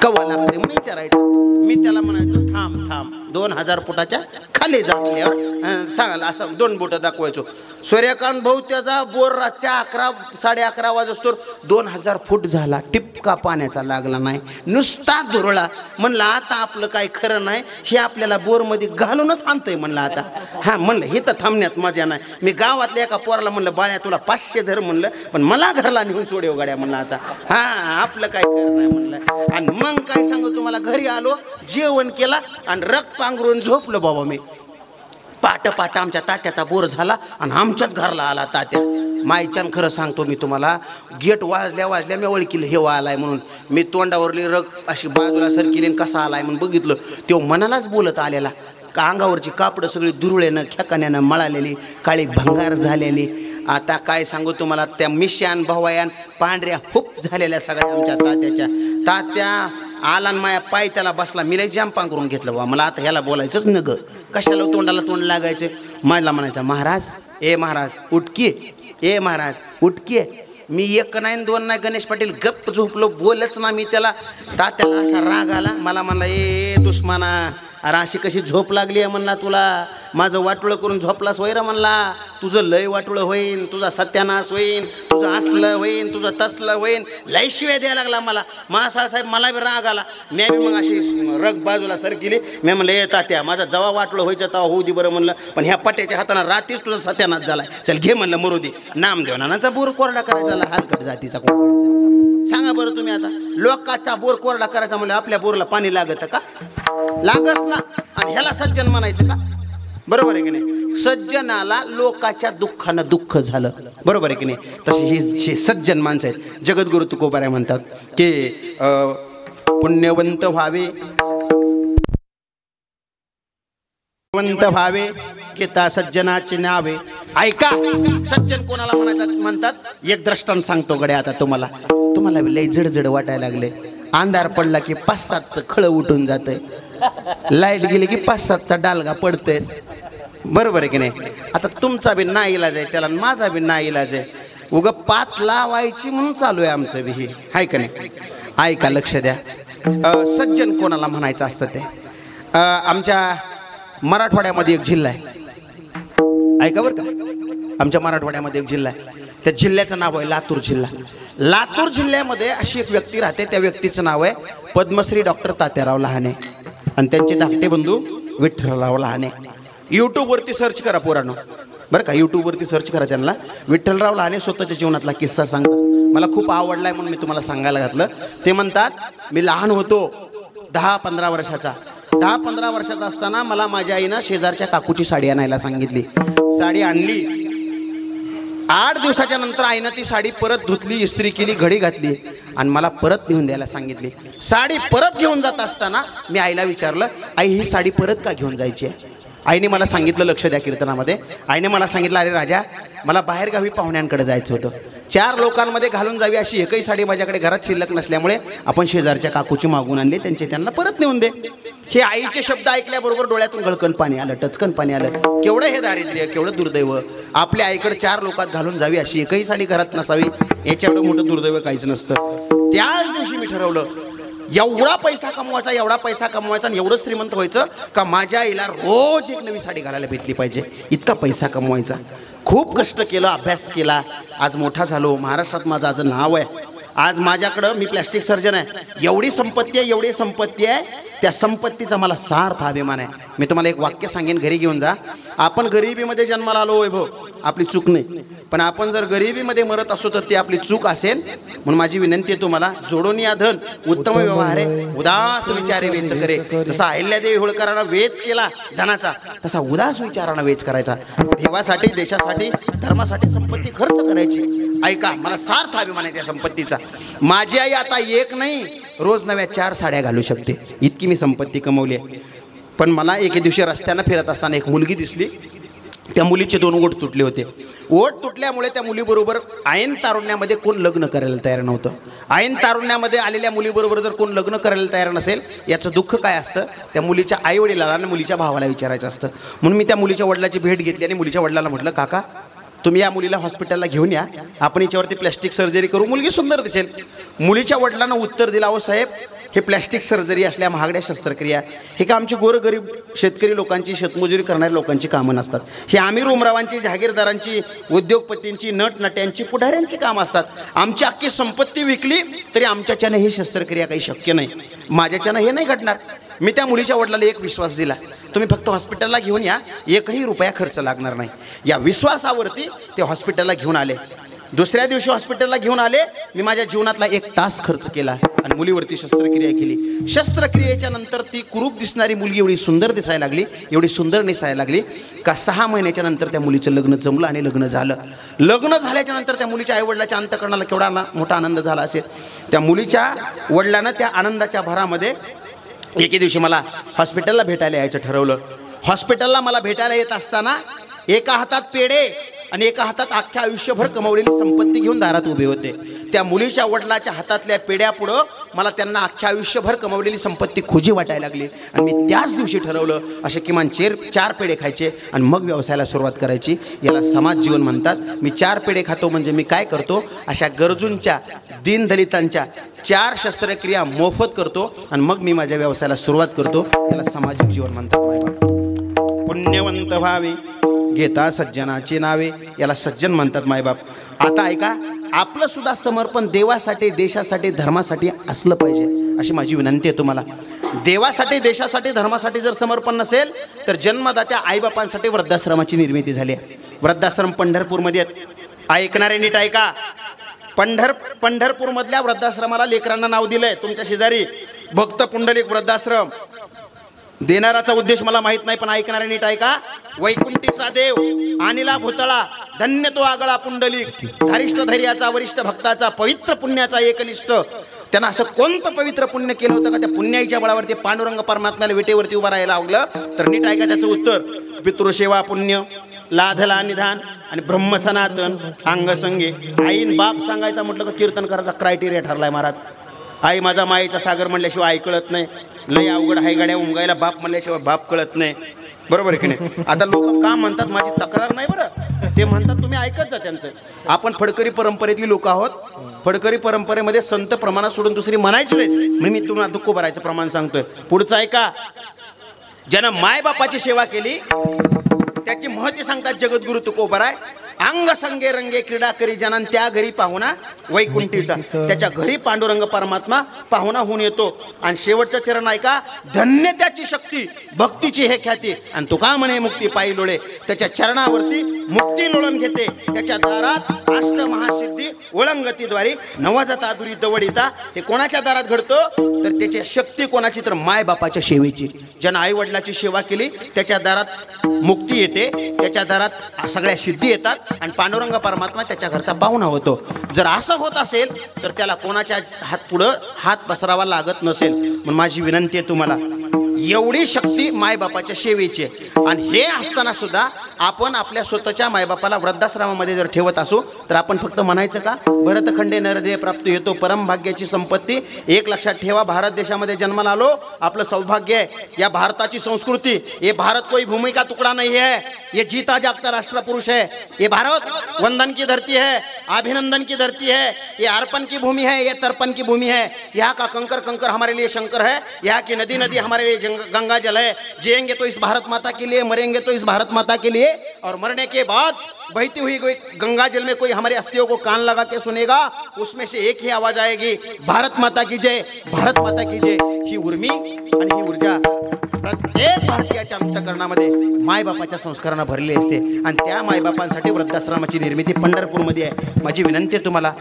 कवा लागले म्हणून विचारायचं. मी त्याला म्हणायचो थांब 2000 फुटाच्या खाली जातल्यावर सांगायला असं 2 बोटं दाखवायचो. सूर्यकांत भाऊ त्याचा बोर रातच्या 11-11:30 वाजता 2000 फूट झाला. टिपका पाण्याचा लागला नाही, नुसता धुरळा. म्हणलं आता आपलं काय खरं नाही, हे आपल्याला बोरमध्ये घालूनच आणतंय म्हणलं आता. हा म्हणलं हे तर थांबण्यात मजा नाही. मी गावातल्या एका पोराला म्हणलं बाळ्या तुला 500 धर म्हणलं, पण मला घरला नेऊन सोडेव गाड्या म्हणलं आता. हा आपलं काय खरं नाही म्हणलं. आणि मग काय सांगू तुम्हाला, घरी आलो, जेवण केला आणि रग पांघरून झोपलो बाबा मी. पाट आमच्या तात्याचा बोर झाला आणि आमच्याच घरला आला तात्या. मायच्यान खरं सांगतो मी तुम्हाला, गेट वाजल्या मी ओळखील हे आलाय म्हणून. मी तोंडावरली रग अशी बाजूला सरकिली कसा आलाय म्हणून बघितलं. तो मनालाच बोलत आलेला, अंगावरची कापडं सगळी दुरुळेनं खेकाण्यानं मळालेली, काळी भंगार झालेली. आता काय सांगू तुम्हाला, त्या मिश्यान भवायान पांढऱ्या हुप झालेल्या सगळ्या आमच्या तात्या आलान माया पाय त्याला बसला. मी लय जाम पांघरून घेतलं बा, मला आता ह्याला बोलायचंच न ग, कशाला तोंडाला तोंड लागायचं. मला म्हणायचा महाराज, ए महाराज उठकी, ए महाराज उठकी. मी एक नाही दोन नाही, गणेश पाटील गप्प झोपलो, बोलच ना मी त्याला. तात्याला असा राग आला, मला म्हणला ए दुश्मना, अरे अशी कशी झोप लागली आहे म्हणला तुला, माझं वाटोळं करून झोपलास वैर म्हणला, तुझं लय वाटोळं होईन, तुझा सत्यानाश होईन, तुझं असलं होईन, तुझं तसलं होईन, लय शिवाय द्यायला लागला मला. महासाळ साहेब मला बी राग आला. मी बी मग अशी रग बाजूला सर केली. मी म्हणलं ए तात्या, माझा जवा वाटोळं व्हायचं तेव्हा होऊ दे बरं म्हणलं, पण ह्या पट्याच्या हातानं रात्रीच तुझा सत्यानाश झालाय, चल घे म्हणलं मरू दे. नामदेवनाचा बोर कोरडा करायचा, हलकट जातीचा सांगा बरं तुम्ही. आता लोकांचा बोर कोरडा करायचा म्हणजे आपल्या बोरला पाणी लागतं का? लागच ना. आणि ह्याला सज्जन म्हणायचं का? बरोबर आहे की नाही? सज्जनाला लोकाच्या दुःखानं दुःख झालं, बरोबर आहे की नाही? तशी ही सज्जन माणसं आहेत. जगद्गुरु तुकोबाराय म्हणतात की पुण्यवंत व्हावे, व्हावे की ता सज्जनाचे नावे. ऐका, सज्जन कोणाला म्हणायचं म्हणतात? एक दृष्टांत सांगतो गड्या आता तुम्हाला. तुम्हाला लय जडजड वाटायला लागले. अंधार पडला की 5-7चं खळं उठून जातंय, लाईट गेली की 5-7चा डालगा पडतंय, बरोबर आहे की नाही? आता तुमचा बी ना इलाज आहे त्याला, माझा बी ना इलाज आहे. उगा पात लावायची म्हणून चालू आहे आमचं बी हे, आहे का नाही? ऐका, लक्ष द्या. सज्जन कोणाला म्हणायचं असतं ते. आमच्या मराठवाड्यामध्ये एक जिल्हा आहे, ऐका बरं का. आमच्या मराठवाड्यामध्ये एक जिल्हा आहे, त्या जिल्ह्याचं नाव आहे लातूर जिल्हा. लातूर जिल्ह्यामध्ये अशी एक व्यक्ती राहते, त्या व्यक्तीचं नाव आहे पद्मश्री डॉक्टर तात्याराव लहाने आणि त्यांचे धाकटे बंधू विठ्ठलराव लहाने. यूट्यूबवरती सर्च करा पोरांनो, बरं का, यूट्यूबवरती सर्च करा त्यांना. विठ्ठलराव लहाने स्वतःच्या जीवनातला किस्सा सांगतात, मला खूप आवडलाय म्हणून मी तुम्हाला सांगायला घातलं. ते म्हणतात, मी लहान होतो 10-15 वर्षाचा. 10-15 वर्षाचा असताना मला माझ्या आईनं शेजारच्या काकूची साडी आणायला सांगितली. साडी आणली. 8 दिवसाच्या नंतर आईनं ती साडी परत धुतली, इस्त्री केली, घडी घातली आणि मला परत नेऊन द्यायला सांगितली. साडी परत घेऊन जात असताना मी आईला विचारलं, आई ही साडी परत का घेऊन जायची आहे? आईने मला सांगितलं, लक्ष द्या कीर्तनामध्ये, आईने मला सांगितलं, अरे राजा, मला बाहेरगावी पाहुण्यांकडे जायचं होतं, 4 लोकांमध्ये घालून जावी अशी एकही साडी माझ्याकडे घरात शिल्लक नसल्यामुळे आपण शेजारच्या काकूची मागून आणली, त्यांना परत नेऊन दे. हे आईचे शब्द ऐकल्याबरोबर डोळ्यातून गळकन पाणी आलं, टचकन पाणी आलं. केवढं हे दारिद्र्य, केवढं दुर्दैव. आपल्या आईकडे 4 लोकात घालून जावी अशी एकही साडी घरात नसावी, याच्या एवढं मोठं दुर्दैव काहीच नसतं. त्याच दिवशी मी ठरवलं, एवढा पैसा कमवायचा आणि एवढं श्रीमंत व्हायचं का माझ्या आईला रोज एक नवी साडी घालायला भेटली पाहिजे, इतका पैसा कमवायचा. खूप कष्ट केलं, अभ्यास केला, आज मोठा झालो. महाराष्ट्रात माझं आज नाव आहे. आज माझ्याकडं, मी प्लॅस्टिक सर्जन आहे, एवढी संपत्ती आहे, त्या संपत्तीचा मला सार्थ अभिमान आहे. मी तुम्हाला एक वाक्य सांगेन, घरी घेऊन जा. आपण गरिबीमध्ये जन्माला आलो वैभव, आपली चूक नाही, पण आपण जर गरिबीमध्ये मरत असो तर ती आपली चूक असेल. म्हणून माझी विनंती आहे तुम्हाला, जोडून या धन उत्तम व्यवहारे, उदास विचारे वेच करे. जसा अहिल्यादेवी होळकरांना वेच केला धनाचा, तसा उदास विचारांना वेच करायचा. देवासाठी, देशासाठी, धर्मासाठी संपत्ती खर्च करायची. ऐका, मला सार्थ अभिमान आहे त्या संपत्तीचा. माझी आई आता एक नाही, रोज नव्या 4 साड्या घालू शकते, इतकी मी संपत्ती कमवली आहे. पण मला एके दिवशी रस्त्यानं फिरत असताना एक मुलगी दिसली. त्या मुलीचे 2 ओठ तुटले होते. ओठ तुटल्यामुळे त्या मुलीबरोबर ऐन तारुण्यामध्ये कोण लग्न करायला तयार नव्हतं. ऐन तारुण्यामध्ये आलेल्या मुलीबरोबर जर कोण लग्न करायला तयार नसेल, याचं दुःख काय असतं त्या मुलीच्या आईवडिलाला आणि मुलीच्या भावाला विचारायचं असतं. म्हणून मी त्या मुलीच्या वडिलाची भेट घेतली आणि मुलीच्या वडिलाला म्हटलं, काका तुम्ही या मुलीला हॉस्पिटलला घेऊन या, आपण हिच्यावरती प्लॅस्टिक सर्जरी करू, मुलगी सुंदर दिसेल. मुलीच्या वडिलांना उत्तर दिलं, अहो साहेब, हे प्लॅस्टिक सर्जरी असल्या महागड्या शस्त्रक्रिया हे का आमची गोरगरीब शेतकरी लोकांची, शेतमजुरी करणाऱ्या लोकांची कामं नसतात. हे आमिर उमरावांची, जहागीरदारांची, उद्योगपतींची, नटनट्यांची, पुढाऱ्यांची कामं असतात. आमची अख्खी संपत्ती विकली तरी आमच्याच्यानं ही शस्त्रक्रिया काही शक्य नाही, माझ्याच्यानं हे नाही घडणार. मी त्या मुलीच्या वडिलांना एक विश्वास दिला, तुम्ही फक्त हॉस्पिटलला घेऊन या, 1ही रुपया खर्च लागणार नाही. या विश्वासावरती ते हॉस्पिटलला घेऊन आले. दुसऱ्या दिवशी हॉस्पिटलला घेऊन आले. मी माझ्या जीवनातला 1 तास खर्च केला आणि मुलीवरती शस्त्रक्रिया केली. शस्त्रक्रियेच्या नंतर ती कुरूप दिसणारी मुलगी एवढी सुंदर दिसायला लागली, एवढी सुंदर दिसायला लागली का 6 महिन्याच्या नंतर त्या मुलीचं लग्न जमलं आणि लग्न झालं. लग्न झाल्याच्या नंतर त्या मुलीच्या आईवडिलाच्या अंतःकरणाला केवढा मोठा आनंद झाला असेल. त्या मुलीच्या वडिलांना त्या आनंदाच्या भरामध्ये एके दिवशी मला हॉस्पिटलला भेटायला यायचं ठरवलं. हॉस्पिटलला मला भेटायला येत असताना एका हातात पेढे आणि एका हातात अख्ख्या आयुष्यभर कमवलेली संपत्ती घेऊन दारात उभे होते. त्या मुलीच्या वडिलाच्या हातातल्या पेढ्यापुढं मला त्यांना अख्ख्या आयुष्यभर कमवलेली संपत्ती खोजी वाटायला लागली आणि मी त्याच दिवशी ठरवलं असे किमान 4 पेढे खायचे आणि मग व्यवसायाला सुरुवात करायची. याला समाज जीवन म्हणतात. मी 4 पेढे खातो म्हणजे मी काय करतो, अशा गरजूंच्या दीनदलितांच्या 4 शस्त्रक्रिया मोफत करतो आणि मग मी माझ्या व्यवसायाला सुरुवात करतो. याला सामाजिक जीवन म्हणतात. पुण्यवंत व्हावे घेता सज्जनाची नावे, याला सज्जन म्हणतात मायबाप. आता ऐका, आपलं सुद्धा समर्पण देवासाठी, देशासाठी, धर्मासाठी असलं पाहिजे अशी माझी विनंती आहे तुम्हाला. देवासाठी, देशासाठी, धर्मासाठी जर समर्पण नसेल तर जन्मदात्या आईबापांसाठी वृद्धाश्रमाची निर्मिती झाली आहे. वृद्धाश्रम पंढरपूरमध्ये आहेत. ऐकणारे नीट ऐका. पंढरपूरमधल्या वृद्धाश्रमाला लेकरांना नाव दिलंय तुमच्या शेजारी भक्त पुंडलिक वृद्धाश्रम. देणाराचा उद्देश मला माहित नाही, पण ऐकणारे नीट ऐका. वैकुंठीचा देव अनिला भूतळा, धन्य तो आगळा पुंडलिक, धारिष्ठ धैर्याचा, वरिष्ठ भक्ताचा, पवित्र पुण्याचा एकनिष्ठ. त्यांना असं कोणतं पवित्र पुण्य केलं होतं का त्या पुण्याईच्या बळावरती पांडुरंग परमात्म्याला विटेवरती उभा राहायला लागलं? तर नीट ऐका त्याचं उत्तर. पितृसेवा पुण्य, लाधला निधान आणि ब्रह्मसनातन अंगसंगे. आईन बाप सांगायचा म्हटलं का कीर्तन करायचा क्रायटेरिया ठरलाय महाराज. आई माझा माईचा सागर म्हणल्याशिवाय आई कळत नाही. लय अवघड हाय गाड्या उमगायला बाप म्हणल्याशिवाय बाप कळत नाही. बरोबर आहे की नाही? आता लोक का म्हणतात, माझी तक्रार नाही बरं, ते म्हणतात तुम्ही ऐकत जा त्यांचं. आपण फडकरी परंपरेतली लोक आहोत. फडकरी परंपरेमध्ये संत प्रमाणात सोडून दुसरी म्हणायची नाही. म्हणून मी तुम्हाला दुःख भरायचं प्रमाण सांगतोय. पुढचं ऐका. ज्यानं मायबापाची सेवा केली त्याची महती सांगतात जगद्गुरु तुकोबराय. अंग संगे रंगे क्रीडा करी जनान, त्या घरी पाहुणा वैकुंठीचा. त्याच्या घरी पांडुरंग परमात्मा पाहुणा होऊन येतो. आणि शेवटचं चरण ऐका. धन्य त्याची शक्ती, भक्तीची हे ख्याती, आणि तुका म्हणे मुक्ती पायी लोळे. त्याच्या चरणावरती मुक्ती लोळण घेते. त्याच्या दारात अष्ट महासिद्धी ओळंगतीद्वारे नवजात आदुरी दवडिता. हे कोणाच्या दारात घडतं तर त्याची शक्ती कोणाची, तर माय बापाच्या सेवेची. ज्यानं आई वडिलाची सेवा केली त्याच्या दारात मुक्ती येते, त्याच्या दारात सगळ्या सिद्धी येतात आणि पांडुरंग परमात्मा त्याच्या घरचा पाहुणा होतो. जर असं होत असेल तर त्याला कोणाच्या पुढं हात पसरावा लागत नसेल. म्हणून माझी विनंती आहे तुम्हाला, एवढी शक्ती मायबापाच्या सेवेची आहे. आणि हे असताना सुद्धा आपण आपल्या स्वतःच्या मायबापाला वृद्धाश्रमामध्ये जर ठेवत असू तर आपण फक्त म्हणायचं का भरतखंडे नरदेह प्राप्त येतो परमभाग्याची संपत्ती. एक लक्षात ठेवा, भारत देशामध्ये जन्माला आलो आपलं सौभाग्य आहे. या भारताची संस्कृती, ये भारत कोई भूमि का तुकडा नहीं है, ये जीता जागता राष्ट्र पुरुष है. ये भारत वंदन की धरती है, अभिनंदन की धरती है, ये अर्पण की भूमि है, ये तर्पण की भूमि है. यहाँ का कंकर कंकर हमारे लिए शंकर है, यहाँ की नदी नदी हमारे लिए गंगा जल है. जिएंगे तो इस भारत माता के लिए, मरेंगे तो इस भारत माता के लिए, और मरने के बाद बहती हुई कोई गंगा जल में कोई हमारी अस्थियों को कान लगा के सुनेगा, उसमें से एक ही आवाज आएगी, भारत माता की जय, भारत माता की जय. ही उर्मी आणि ही ऊर्जा प्रत्येक भारतीयाच्या अंतःकरणामध्ये मायबापाच्या संस्कारांना भरलेली असते. आणि त्या मायबापांसाठी वृद्धाश्रमाची निर्मिती पंढरपूरमध्ये आहे. माझी विनंती आहे तुम्हाला,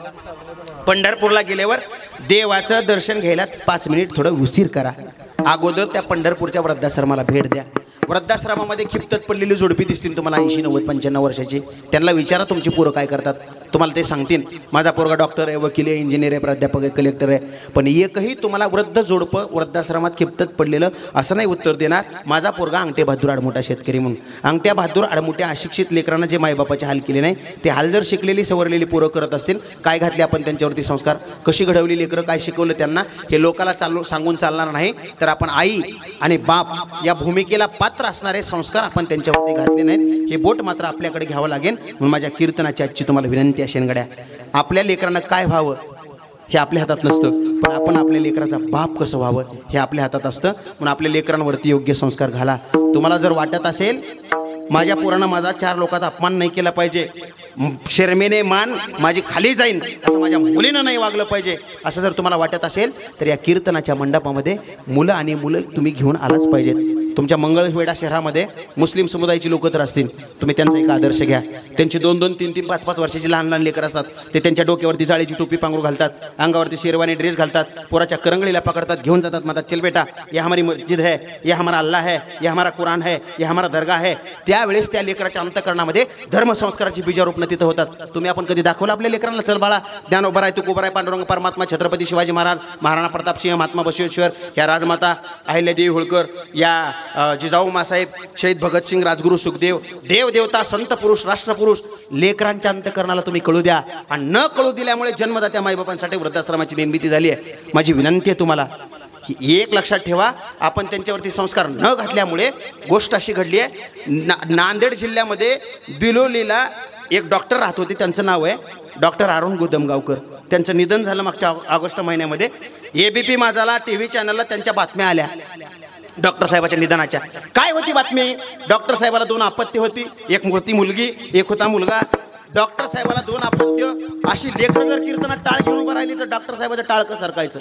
पंढरपूरला गेल्यावर देवाचं दर्शन घ्यायला 5 मिनिट थोडं उशीर करा. अगोदर त्या पंढरपूरच्या वृद्धाश्रमाला भेट द्या. वृद्धाश्रमामध्ये खिपतत पडलेली जोडपी दिसतील तुम्हाला 80, 90, 95 वर्षाची. त्यांना विचारा तुमची पोरं काय करतात, तुम्हाला ते सांगतील. माझा पोरगा डॉक्टर आहे, वकील आहे, इंजिनियर आहे, प्राध्यापक आहे, कलेक्टर आहे. पण एकही तुम्हाला वृद्ध जोडपं वृद्धाश्रमात खिपतत पडलेलं असं नाही उत्तर देणार, माझा पोरगा अंगठे बहादूर आडमोठा शेतकरी म्हणून. अंगठ्या बहादूर आडमोठ्या अशिक्षित लेकरांना जे मायबापाचे हाल केले नाही, ते हाल जर शिकलेली सवरलेली पोरं करत असतील, काय घातले आपण त्यांच्यावरती संस्कार, कशी घडवली लेकरं, काय शिकवलं त्यांना, हे लोकाला सांगून चालणार नाही. तर आपण आई आणि बाप या भूमिकेला पात्र असणारे संस्कार आपण त्यांच्यावरती घातले नाहीत. हे बोट मात्र आपल्याकडे घ्यावं लागेल. म्हणून माझ्या कीर्तनाची आजची तुम्हाला विनंती आहे शेनगड्या, आपल्या लेकरांना काय व्हावं हे आपल्या हातात नसतं, पण आपण आपल्या लेकराचा बाप कसं व्हावं हे आपल्या हातात असतं. म्हणून आपल्या लेकरांवरती योग्य संस्कार घाला. तुम्हाला जर वाटत असेल माझ्या पोरानं माझा 4 लोकात अपमान नाही केला पाहिजे, शर्मेने मान माझी खाली जाईन, असं माझ्या मुलीनं नाही वागलं पाहिजे, असं जर तुम्हाला वाटत असेल तर या कीर्तनाच्या मंडपामध्ये मुलं आणि मुलं तुम्ही घेऊन आलाच पाहिजेत. तुमच्या मंगळवेढा शहरामध्ये मुस्लिम समुदायाची लोक तर असतील, तुम्ही त्यांचा एक आदर्श घ्या. त्यांची 2-2, 3-3, 5-5 वर्षाची लहान लहान लेकर असतात. ते त्यांच्या डोक्यावरती जाळीची टोपी पांघरू घालतात, अंगावरती शेरवानी ड्रेस घालतात, पोराच्या करंगळीला पकडतात, घेऊन जातात, म्हणतात चल बेटा ये हमारी मस्जिद है, ये हमारा अल्लाह है, ये हमारा कुरान है, ये हमारा दर्गा है. त्यावेळेस त्या लेकराच्या अंतःकरणामध्ये धर्मसंस्काराची बीजारोपण तिथं होतात. तुम्ही आपण कधी दाखवलं आपल्या लेकरांना, चल बाळा ज्ञानोबराय तुकोबराय पांडुरंग परमात्मा, छत्रपती शिवाजी महाराज, महाराणा प्रतापसिंह, महात्मा बसवेश्वर, या राजमाता अहिल्यादेवी होळकर, या जिजाऊ मासाहेब, शहीद भगतसिंग, राजगुरू सुखदेव, देवदेवता, संत पुरुष, राष्ट्रपुरुष, लेकरांच्या अंतकरणाला तुम्ही कळू द्या. आणि न कळू दिल्यामुळे जन्मदात्या माईबापांसाठी वृद्धाश्रमाची निर्मिती झाली आहे. माझी विनंती आहे तुम्हाला, एक लक्षात ठेवा, आपण त्यांच्यावरती संस्कार न घातल्यामुळे गोष्ट अशी घडली आहे. नांदेड जिल्ह्यामध्ये बिलोलीला एक डॉक्टर राहत होते, त्यांचं नाव आहे डॉक्टर अरुण गुदमगावकर. त्यांचं निधन झालं मागच्या ऑगस्ट महिन्यामध्ये. ABP माझाला TV चॅनलला त्यांच्या बातम्या आल्या डॉक्टर साहेबाच्या निधनाच्या. काय होती बातमी? डॉक्टर साहेबाला 2 अपत्य होती, एक होती मुलगी, एक होता मुलगा. डॉक्टर साहेबाला 2 अपत्य. अशी लेकरं जर कीर्तनात टाळ घेऊन उभं राहिली तर डॉक्टर साहेबाचं टाळ कसं सरकायचं?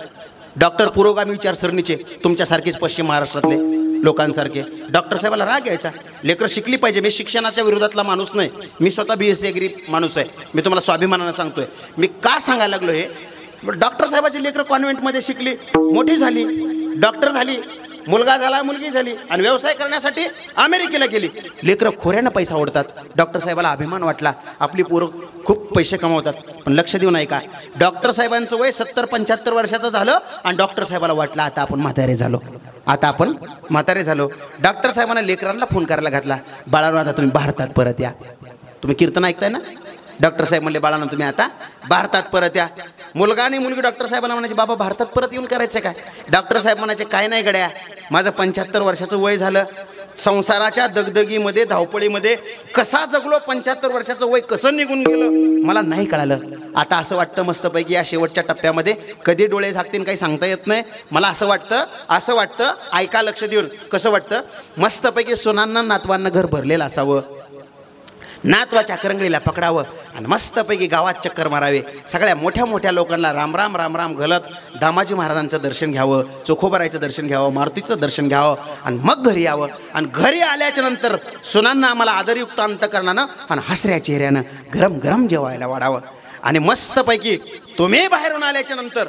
डॉक्टर पुरोगामी विचारसरणीचे, तुमच्यासारखेच पश्चिम महाराष्ट्रातले लोकांसारखे. डॉक्टर साहेबाला राग यायचा. लेकरं शिकली पाहिजे. मी शिक्षणाच्या विरोधातला माणूस नाही, मी स्वतः BSc ॲग्री माणूस आहे. मी तुम्हाला स्वाभिमानानं सांगतोय. मी का सांगायला लागलो हे? डॉक्टर साहेबाची लेकरं कॉन्व्हेंटमध्ये शिकली, मोठी झाली, डॉक्टर झाली, मुलगा झाला, मुलगी झाली, आणि व्यवसाय करण्यासाठी अमेरिकेला गेली. लेकरं खोऱ्यानं पैसा ओढतात. डॉक्टर साहेबाला अभिमान वाटला, आपली पोरं खूप पैसे कमावतात. पण लक्ष देऊ नाही का, डॉक्टर साहेबांचं वय 70-75 वर्षाचं झालं आणि डॉक्टर साहेबाला वाटलं आता आपण म्हातारे झालो, आता आपण म्हातारे झालो. डॉक्टर साहेबांना लेकरांना फोन करायला घातला, बाळांनो आता तुम्ही भारतात परत या. तुम्ही कीर्तन ऐकताय ना? डॉक्टर साहेब म्हणले, बाळांनो तुम्ही आता भारतात परत या. मुलगा आणि मुलगी डॉक्टर साहेबांना म्हणायचे, बाबा भारतात परत येऊन करायचं काय? डॉक्टर साहेब म्हणायचे, काय नाही गड्या, माझं 75 वर्षाचं वय झालं, संसाराच्या दगदगीमध्ये, धावपळीमध्ये कसा जगलो, 75 वर्षाचं वय कसं निघून गेलं मला नाही कळालं. आता असं वाटतं मस्तपैकी या शेवटच्या टप्प्यामध्ये कधी डोळे झाकतील काही सांगता येत नाही. मला असं वाटतं ऐका लक्ष देऊन, कसं वाटतं, मस्तपैकी सुनांना नातवांना घर भरलेलं असावं, नातवाच्या करंगळीला पकडावं आणि मस्तपैकी गावात चक्कर मारावे. सगळ्या मोठ्या मोठ्या लोकांना राम राम राम राम घालत दामाजी महाराजांचं दर्शन घ्यावं, चोखोबारायचं दर्शन घ्यावं, मारुतीचं दर्शन घ्यावं आणि मग घरी यावं. आणि घरी आल्याच्या नंतर सुनांना आम्हाला आदरयुक्त अंतकरणानं आणि हसऱ्या चेहऱ्यानं गरम गरम जेवायला वाढावं. आणि मस्तपैकी तुम्ही बाहेरून आल्याच्या नंतर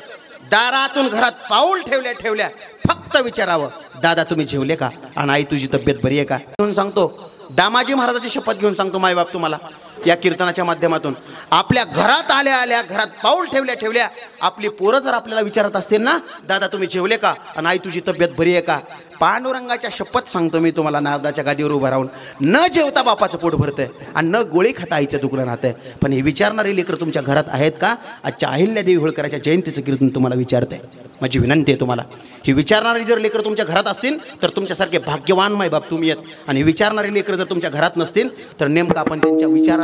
दारातून घरात पाऊल ठेवल्या फक्त विचारावं, दादा तुम्ही जेवले का? आणि आई तुझी तब्येत बरी आहे का? म्हणून सांगतो, दामाजी महाराजाची शपथ घेऊन सांगतो मायबाप तुम्हाला, या कीर्तनाच्या माध्यमातून आपल्या घरात आल्या घरात पाऊल ठेवल्या आपली पोरं जर आपल्याला विचारत असतील ना, दादा तुम्ही जेवले का? आणि आई तुझी तब्येत बरी आहे का? पांडुरंगाच्या शपथ सांगतो मी तुम्हाला, नारदाच्या गादीवर उभं राहून न जेवता बापाचं पोट भरतंय आणि न गोळी खाता आईचं दुखलं राहतंय. पण हे विचारणारे लेकरं तुमच्या घरात आहेत का? आजच्या अहिल्यादेवी होळकराच्या जयंतीचं कीर्तन तुम्हाला विचारतंय. माझी विनंती आहे तुम्हाला, ही विचारणारी जर लेकरं तुमच्या घरात असतील तर तुमच्यासारखे भाग्यवान मायबाप तुम्ही आहेत. आणि विचारणारी लेकरं जर तुमच्या घरात नसतील तर नेमकं आपण त्यांच्या विचारा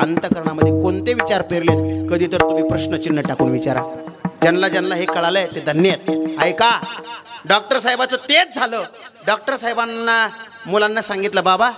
अंतकरणामध्ये कोणते विचार पेरलेत कधी तर तुम्ही प्रश्नचिन्ह टाकून विचारा. ज्यांना हे कळालंय ते धन्य आहेत. ऐका, डॉक्टर साहेबाचं तेच झालं. डॉक्टर साहेबांना मुलांना सांगितलं, बाबा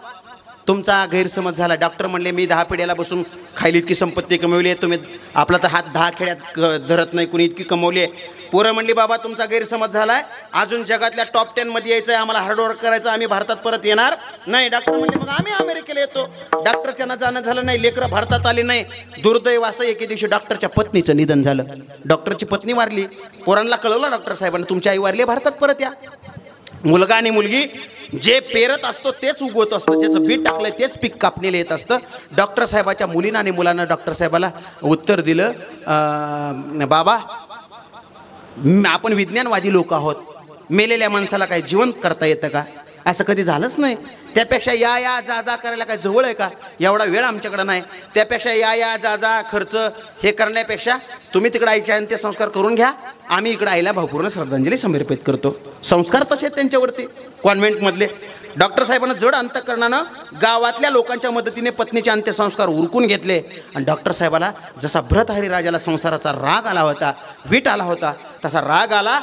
तुमचा गैरसमज झाला. डॉक्टर म्हणले, मी 10 पिढ्याला बसून खायली इतकी संपत्ती कमवली आहे, तुम्ही आपला तर हात 10 खेड्यात धरत नाही, कुणी इतकी कमवली आहे. पोरं म्हणली, बाबा तुमचा गैरसमज झालाय, अजून जगातल्या टॉप 10 मध्ये यायचं आहे, आम्हाला हार्डवर्क करायचं, आम्ही भारतात परत येणार नाही. डॉक्टर म्हणले, मग आम्ही अमेरिकेला येतो. डॉक्टरच्या जाणं झालं नाही, लेकरं भारतात आली नाही. दुर्दैव असं एके दिवशी डॉक्टरच्या पत्नीचं निधन झालं. डॉक्टरची पत्नी वारली. पोरांना कळवलं डॉक्टर साहेबांना, तुमची आई वारली, भारतात परत या. मुलगा आणि मुलगी जे पेरत असतो तेच उगवत असतं, ज्याचं बी टाकलंय तेच पीक कापणीला येत असतं. डॉक्टर साहेबाच्या मुलीनं आणि मुलानं डॉक्टर साहेबाला उत्तर दिलं, बाबा आपण विज्ञानवादी लोक आहोत, मेलेल्या माणसाला काही जिवंत करता येतं का? असं कधी झालंच नाही. त्यापेक्षा या जा करायला काय जवळ आहे का? एवढा वेळ आमच्याकडं नाही. त्यापेक्षा या जा खर्च हे करण्यापेक्षा तुम्ही तिकडे आईच्या अंत्यसंस्कार करून घ्या, आम्ही इकडे आईला भावपूर्ण श्रद्धांजली समर्पित करतो. संस्कार तसे त्यांच्यावरती कॉन्व्हेंटमधले. डॉक्टर साहेबांना जड अंतकरणानं गावातल्या लोकांच्या मदतीने पत्नीचे अंत्यसंस्कार उरकून घेतले. आणि डॉक्टर साहेबाला जसा भरतहरी राजाला संसाराचा राग आला होता, वीट आला होता, तसा राग आला.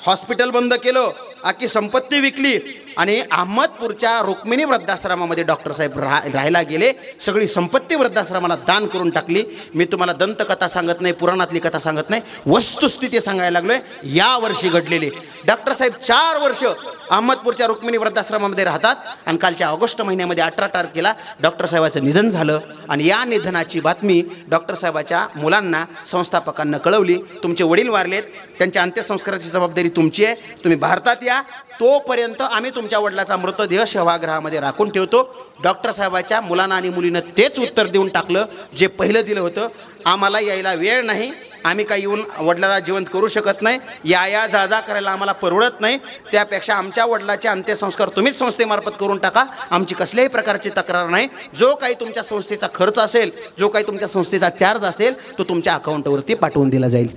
हॉस्पिटल बंद केलं, अख्खी संपत्ती विकली आणि अहमदपूरच्या रुक्मिणी वृद्धाश्रमामध्ये डॉक्टर साहेब राहायला गेले. सगळी संपत्ती वृद्धाश्रमाला दान करून टाकली. मी तुम्हाला दंतकथा सांगत नाही, पुराणातली कथा सांगत नाही, वस्तुस्थिती सांगायला लागलोय. या वर्षी घडलेली. डॉक्टर साहेब 4 वर्ष अहमदपूरच्या रुक्मिणी वृद्धाश्रमामध्ये राहतात आणि कालच्या ऑगस्ट महिन्यामध्ये 18 तारखेला डॉक्टर साहेबाचं निधन झालं. आणि या निधनाची बातमी डॉक्टर साहेबाच्या मुलांना, संस्थापकांना कळवली. तुमचे वडील वारलेत, त्यांच्या अंत्यसंस्काराची जबाबदारी तुमची आहे, तुम्ही भारतात या, तोपर्यंत आम्ही तुमच्या वडिलाचा मृतदेह सेवागृहामध्ये राखून ठेवतो. डॉक्टर साहेबाच्या मुलांना आणि मुलीनं तेच उत्तर देऊन टाकलं जे पहिलं दिलं होतं, आम्हाला यायला वेळ नाही, आम्ही काही येऊन वडिलाला जिवंत करू शकत नाही, या जा करायला आम्हाला परवडत नाही, त्यापेक्षा आमच्या वडिलाचे अंत्यसंस्कार तुम्हीच संस्थेमार्फत करून टाका, आमची कसल्याही प्रकारची तक्रार नाही, जो काही तुमच्या संस्थेचा खर्च असेल, जो काही तुमच्या संस्थेचा चार्ज असेल तो तुमच्या अकाउंटवरती पाठवून दिला जाईल.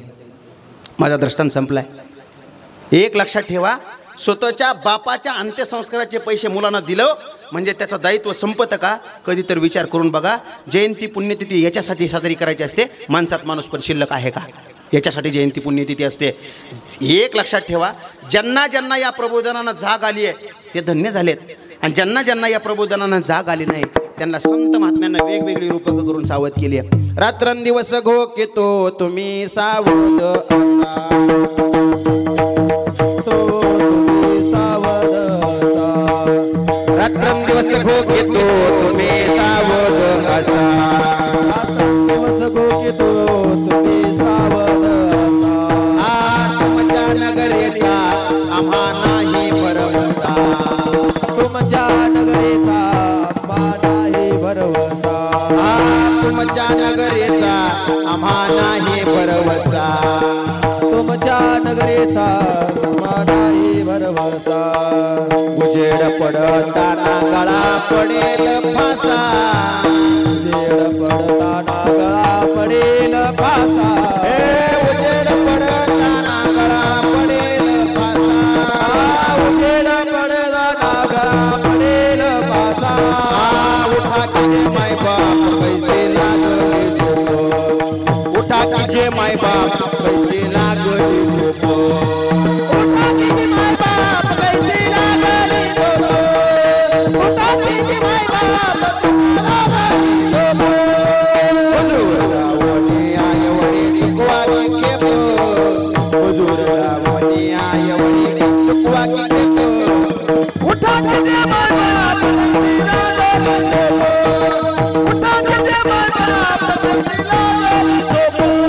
माझा दृष्टांत संपलाय. एक लक्षात ठेवा, स्वतःच्या बापाच्या अंत्यसंस्काराचे पैसे मुलांना दिलं म्हणजे त्याचं दायित्व संपतं का? कधी तर विचार करून बघा. जयंती पुण्यतिथी याच्यासाठी साजरी करायची असते, माणसात माणूस पण शिल्लक आहे का? याच्यासाठी जयंती पुण्यतिथी असते. एक लक्षात ठेवा, ज्यांना ज्यांना या प्रबोधनानं जाग आली आहे ते धन्य झालेत, आणि ज्यांना ज्यांना या प्रबोधनानं जाग आली नाही त्यांना संत महात्म्यांना वेगवेगळी रूपक करून सावध केली आहे. रात्रंदिवस घोकेतो तुम्ही सावध रात्रंदिवस घोकेतो तुम्ही सावध असा, रात्रंदिवस घोकेतो तुम्ही सावध असा, तुमच्या नगरीचा आम्हा नाही भरवसा, तुमच्या नगरीचा आम्हा नाही भरवसा, तुमच्या नगरीचा आम्हा नाही भरवसा, तुमच्या नगरीचा आम्हा नाही भरवसा. उजेड पडताना गळा पडेल फासा, उजेड पडताना गळा पडेल फासा, उजेड पडताना गळा पडेल फासा, उजेड पडताना गळा पडेल फासा. उठा कीजे माय बाप पैसे लागले झोप, उठा कीजे माय बाप पैसे लागले झोप, उठा कीजे माय बाप पैसे लागले झोप, उठा कीजे माय बाप लागले झोप. हुजूर रावणी आय वडी चुकवा की खेपो, हुजूर रावणी आय वडी चुकवा की खेपो, उठा कीजे माय बाप पैसे लागले झोप, उठा कीजे माय बाप पैसे लागले झोप.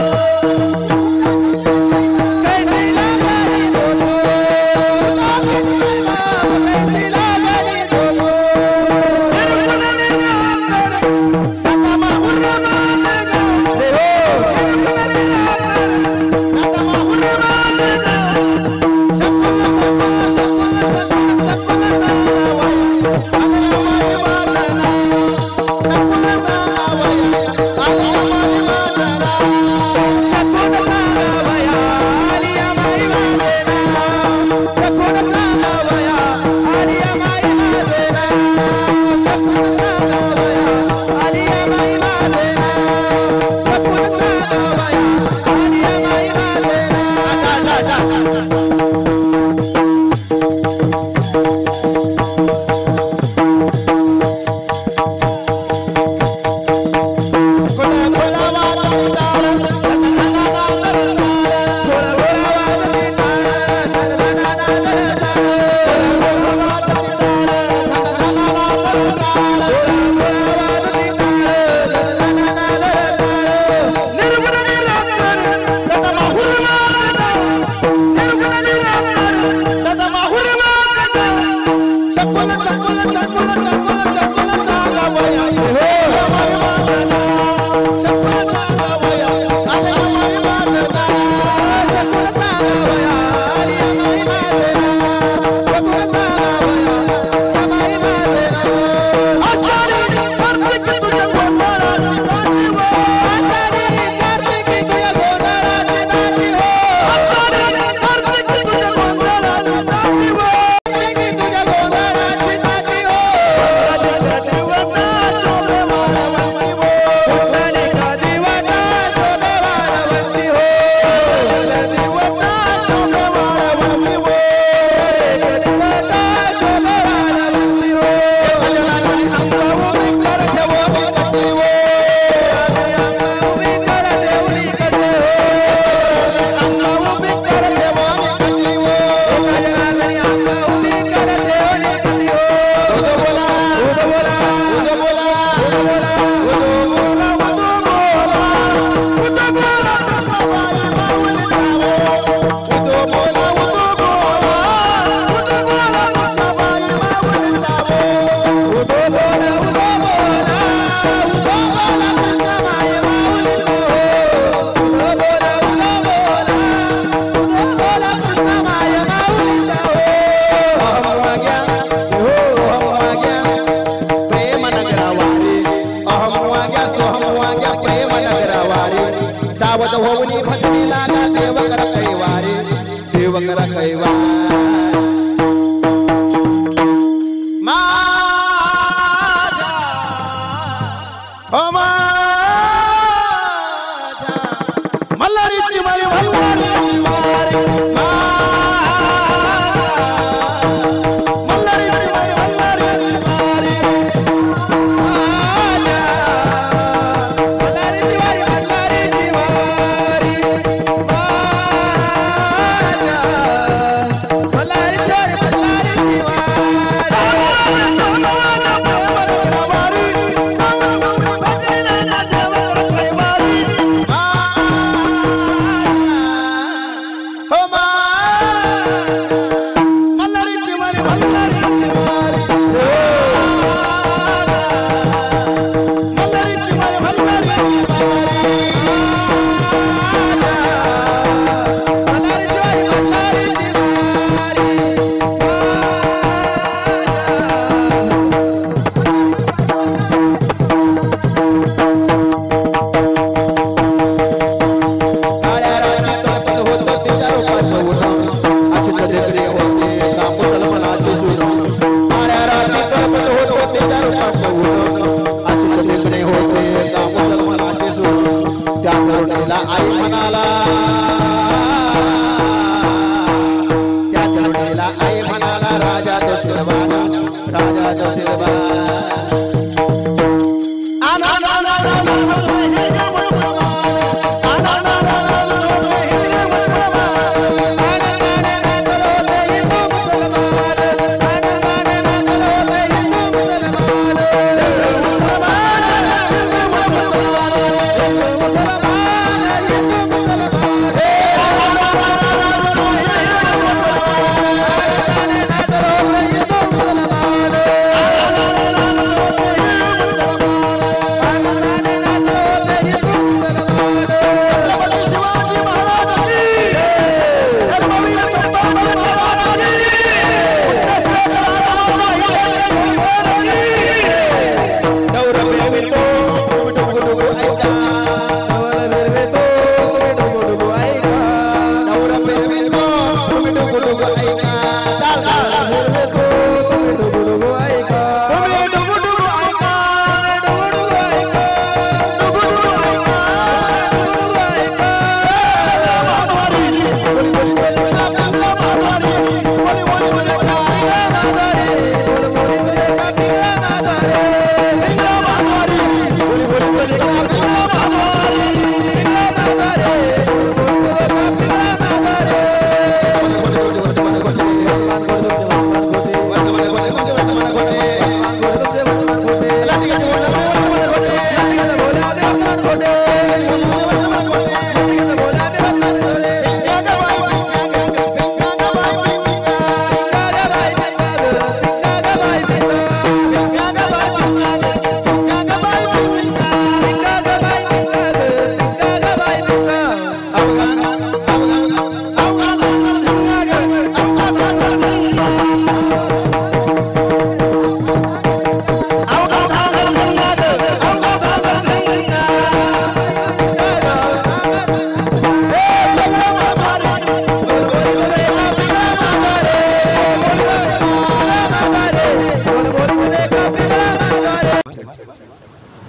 नावात होऊनी भजनी लागा देव कर कैवारी देव कर कैवारी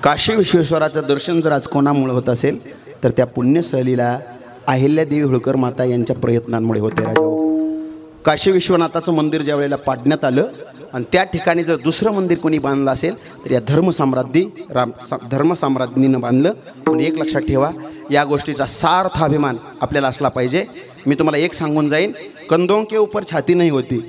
काशी विश्वेश्वराचं दर्शन जर आज कोणामुळे होत असेल तर त्या पुण्यस्थलीला अहिल्यादेवी होळकर माता यांच्या प्रयत्नांमुळे होते राजा. काशी विश्वनाथाचं मंदिर ज्या वेळेला पाडण्यात आलं आणि त्या ठिकाणी जर दुसरं मंदिर कोणी बांधलं असेल तर या धर्मसाम्राज्ञीनं बांधलं. म्हणून एक लक्षात ठेवा, या गोष्टीचा सार्थ अभिमान आपल्याला असला पाहिजे. मी तुम्हाला एक सांगून जाईन, कंदों के ऊपर छाती नहीं होती,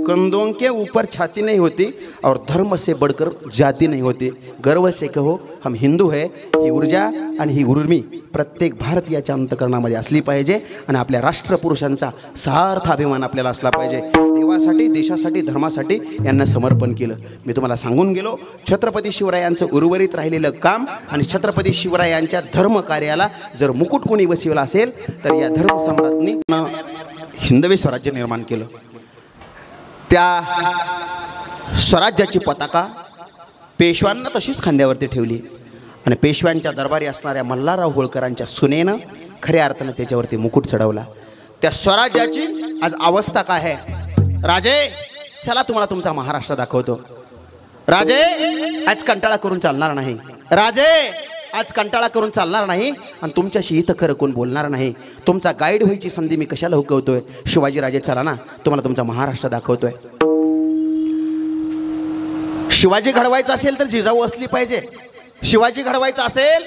कंदों के ऊपर छाती नहीं होती और धर्म से बढ़कर जाती नहीं होती. गर्व से कहो हम हिंदू है. ही ऊर्जा आणि ही उर्मी प्रत्येक भारतीयाच्या अंतकरणामध्ये असली पाहिजे आणि आपल्या राष्ट्रपुरुषांचा सार्थ अभिमान आपल्याला असला पाहिजे. देवासाठी, देशासाठी, धर्मासाठी यांना समर्पण केलं. मी तुम्हाला सांगून गेलो, छत्रपती शिवरायांचं उर्वरित राहिलेलं काम आणि छत्रपती शिवरायांच्या धर्म कार्याला जर मुकुट कोणी बसवला असेल तर या धर्मसम्राटनी हिंदवी स्वराज्य निर्माण केलं. त्या स्वराज्याची पताका पेशव्यांना तशीच खांद्यावरती ठेवली आणि पेशव्यांच्या दरबारी असणाऱ्या मल्हारराव होळकरांच्या सुनेनं खऱ्या अर्थानं त्याच्यावरती मुकुट चढवला. त्या स्वराज्याची आज अवस्था काय आहे? राजे चला तुम्हाला तुमचा महाराष्ट्र दाखवतो. राजे आज कंटाळा करून चालणार नाही. राजे आज कंटाळा करून चालणार नाही आणि तुमच्याशी इथं खरं कोण बोलणार नाही. तुमचा गाईड व्हायची संधी मी कशाला हुकवतोय? शिवाजी राजे चला ना तुम्हाला तुमचा महाराष्ट्र दाखवतोय. शिवाजी घडवायचा असेल तर जिजाऊ असली पाहिजे. शिवाजी घडवायचा असेल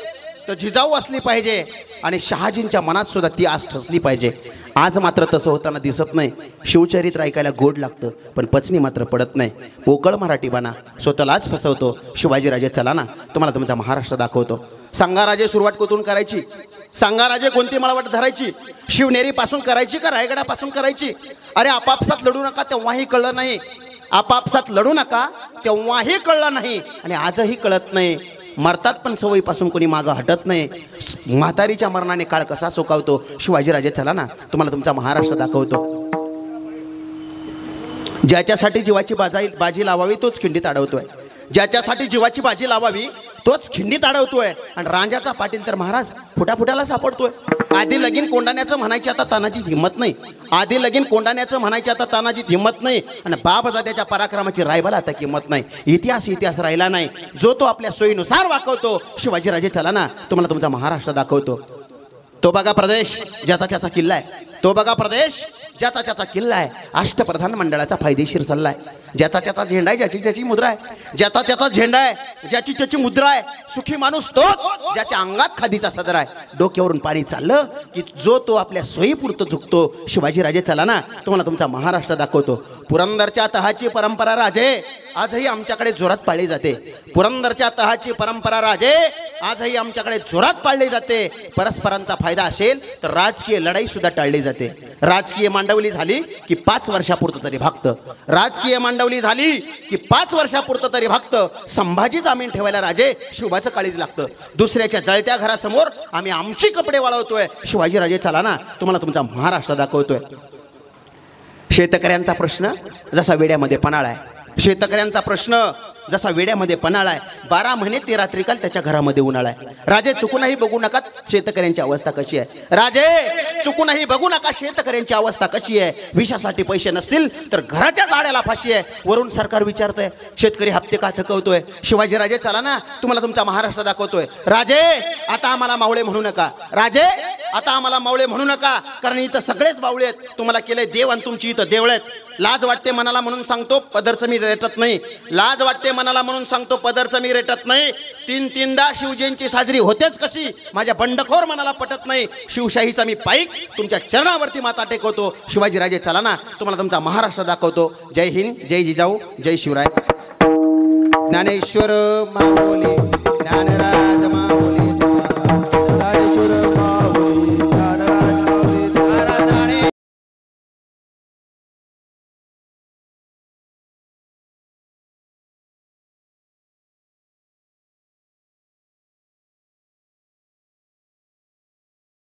तर जिजाऊ असली पाहिजे आणि शहाजींच्या मनात सुद्धा ती आस ठसली पाहिजे. आज मात्र तसं होताना दिसत नाही. शिवचरित्र ऐकायला गोड लागतं पण पचनी मात्र पडत नाही. पोकळ मराठी बना स्वतःलाच फसवतो. शिवाजीराजे चला ना तुम्हाला तुमचा महाराष्ट्र दाखवतो. सांगाराजे सुरुवात कुठून करायची? सांगाराजे कोणती माळवट धरायची? शिवनेरी पासून करायची का रायगडापासून करायची? अरे आपापसात लढू नका तेव्हाही कळलं नाही. आपापसात लढू नका तेव्हाही कळलं नाही आणि आजही कळत नाही. मरतात पण सवयीपासून कोणी मागं हटत नाही. म्हातारीच्या मरणाने काळ कसा सोकावतो. शिवाजीराजे चला ना तुम्हाला तुमचा महाराष्ट्र दाखवतो. ज्याच्यासाठी जीवाची बाजी लावावी तोच खिंडीत अडवतोय. ज्याच्यासाठी जीवाची बाजी लावावी तोच खिंडीत अडवतोय आणि रांजाचा पाटील तर महाराज फुटाफुटाला सापडतोय. आधी लगीन कोंडाण्याचं म्हणायची आता तानाची हिंमत नाही. आधी लगीन कोंडाण्याचं म्हणायची आता तानाची हिंमत नाही आणि बापजाद्याच्या पराक्रमाची रायबाला आता किंमत नाही. इतिहास राहिला नाही. जो तो आपल्या सोयीनुसार वाकवतो. शिवाजीराजे चला ना तुम्हाला तुमचा महाराष्ट्र दाखवतो. तो बघा प्रदेश ज्याचा त्याचा किल्ला आहे. तो बघा प्रदेश ज्याचा त्याचा किल्ला आहे. अष्टप्रधान मंडळाचा फायदेशीर सल्ला आहे. ज्याचा त्याचा झेंडा आहे ज्याची त्याची मुद्रा आहे. ज्याचा त्याचा झेंडा आहे ज्याची त्याची मुद्रा आहे. सुखी माणूस तोच ज्याच्या अंगात खादीचा सदर आहे. डोक्यावरून पाणी चाललं की जो तो आपल्या सोयीपुरतं झुकतो. शिवाजीराजे चला ना तुम्हाला तुमचा महाराष्ट्र दाखवतो. पुरंदरच्या तहाची परंपरा राजे आजही आमच्याकडे जोरात पाळली जाते. पुरंदरच्या तहाची परंपरा राजे आजही आमच्याकडे जोरात पाळली जाते. परस्परांचा फायदा असेल तर राजकीय लढाई सुद्धा टाळली जाते. राजकीय मांडवली झाली की 5 वर्षापुरतं तरी भागतं. राजकीय मांडवली झाली की 5 वर्षापुरतं तरी भागतं. संभाजी जामीन ठेवायला राजे शिवाचं काळीज लागतं. दुसऱ्याच्या जळत्या घरासमोर आम्ही आमची कपडे वाळवतोय. शिवाजीराजे चला ना तुम्हाला तुमचा महाराष्ट्र दाखवतोय. शेतकऱ्यांचा प्रश्न जसा वेड्यामध्ये पनाळा आहे. शेतकऱ्यांचा प्रश्न जसा वेड्यामध्ये पनाळा आहे. 12 महिने 13 त्रिकाल त्याच्या घरामध्ये उन्हाळा आहे. राजे चुकूनही बघू नका शेतकऱ्यांची अवस्था कशी आहे. राजे चुकूनही बघू नका शेतकऱ्यांची अवस्था कशी आहे. विषासाठी पैसे नसतील तर घराच्या जाड्याला फाशी आहे. वरून सरकार विचारतंय शेतकरी हप्ते का थकवतोय. शिवाजीराजे चला ना तुम्हाला तुमचा महाराष्ट्र दाखवतोय. राजे आता आम्हाला मावळे म्हणू नका. राजे आता आम्हाला मावळे म्हणू नका कारण इथं सगळेच बावळे आहेत. तुम्हाला केलंय देव आणि तुमची इथं देवळ आहेत. लाज वाटते मनाला म्हणून सांगतो पदरचं मी रेटत नाही. लाज वाटते मनाला म्हणून सांगतो पदरचं मी रेटत नाही. 3-3दा शिवजयंती साजरी होतेच कशी माझ्या बंडखोर मनाला पटत नाही. शिवशाहीचा मी पाईक तुमच्या चरणावरती माता टेकवतो. शिवाजीराजे चला ना तुम्हाला तुमचा महाराष्ट्र दाखवतो. जय हिंद, जय जिजाऊ, जय शिवराय. ज्ञानेश्वर माऊली.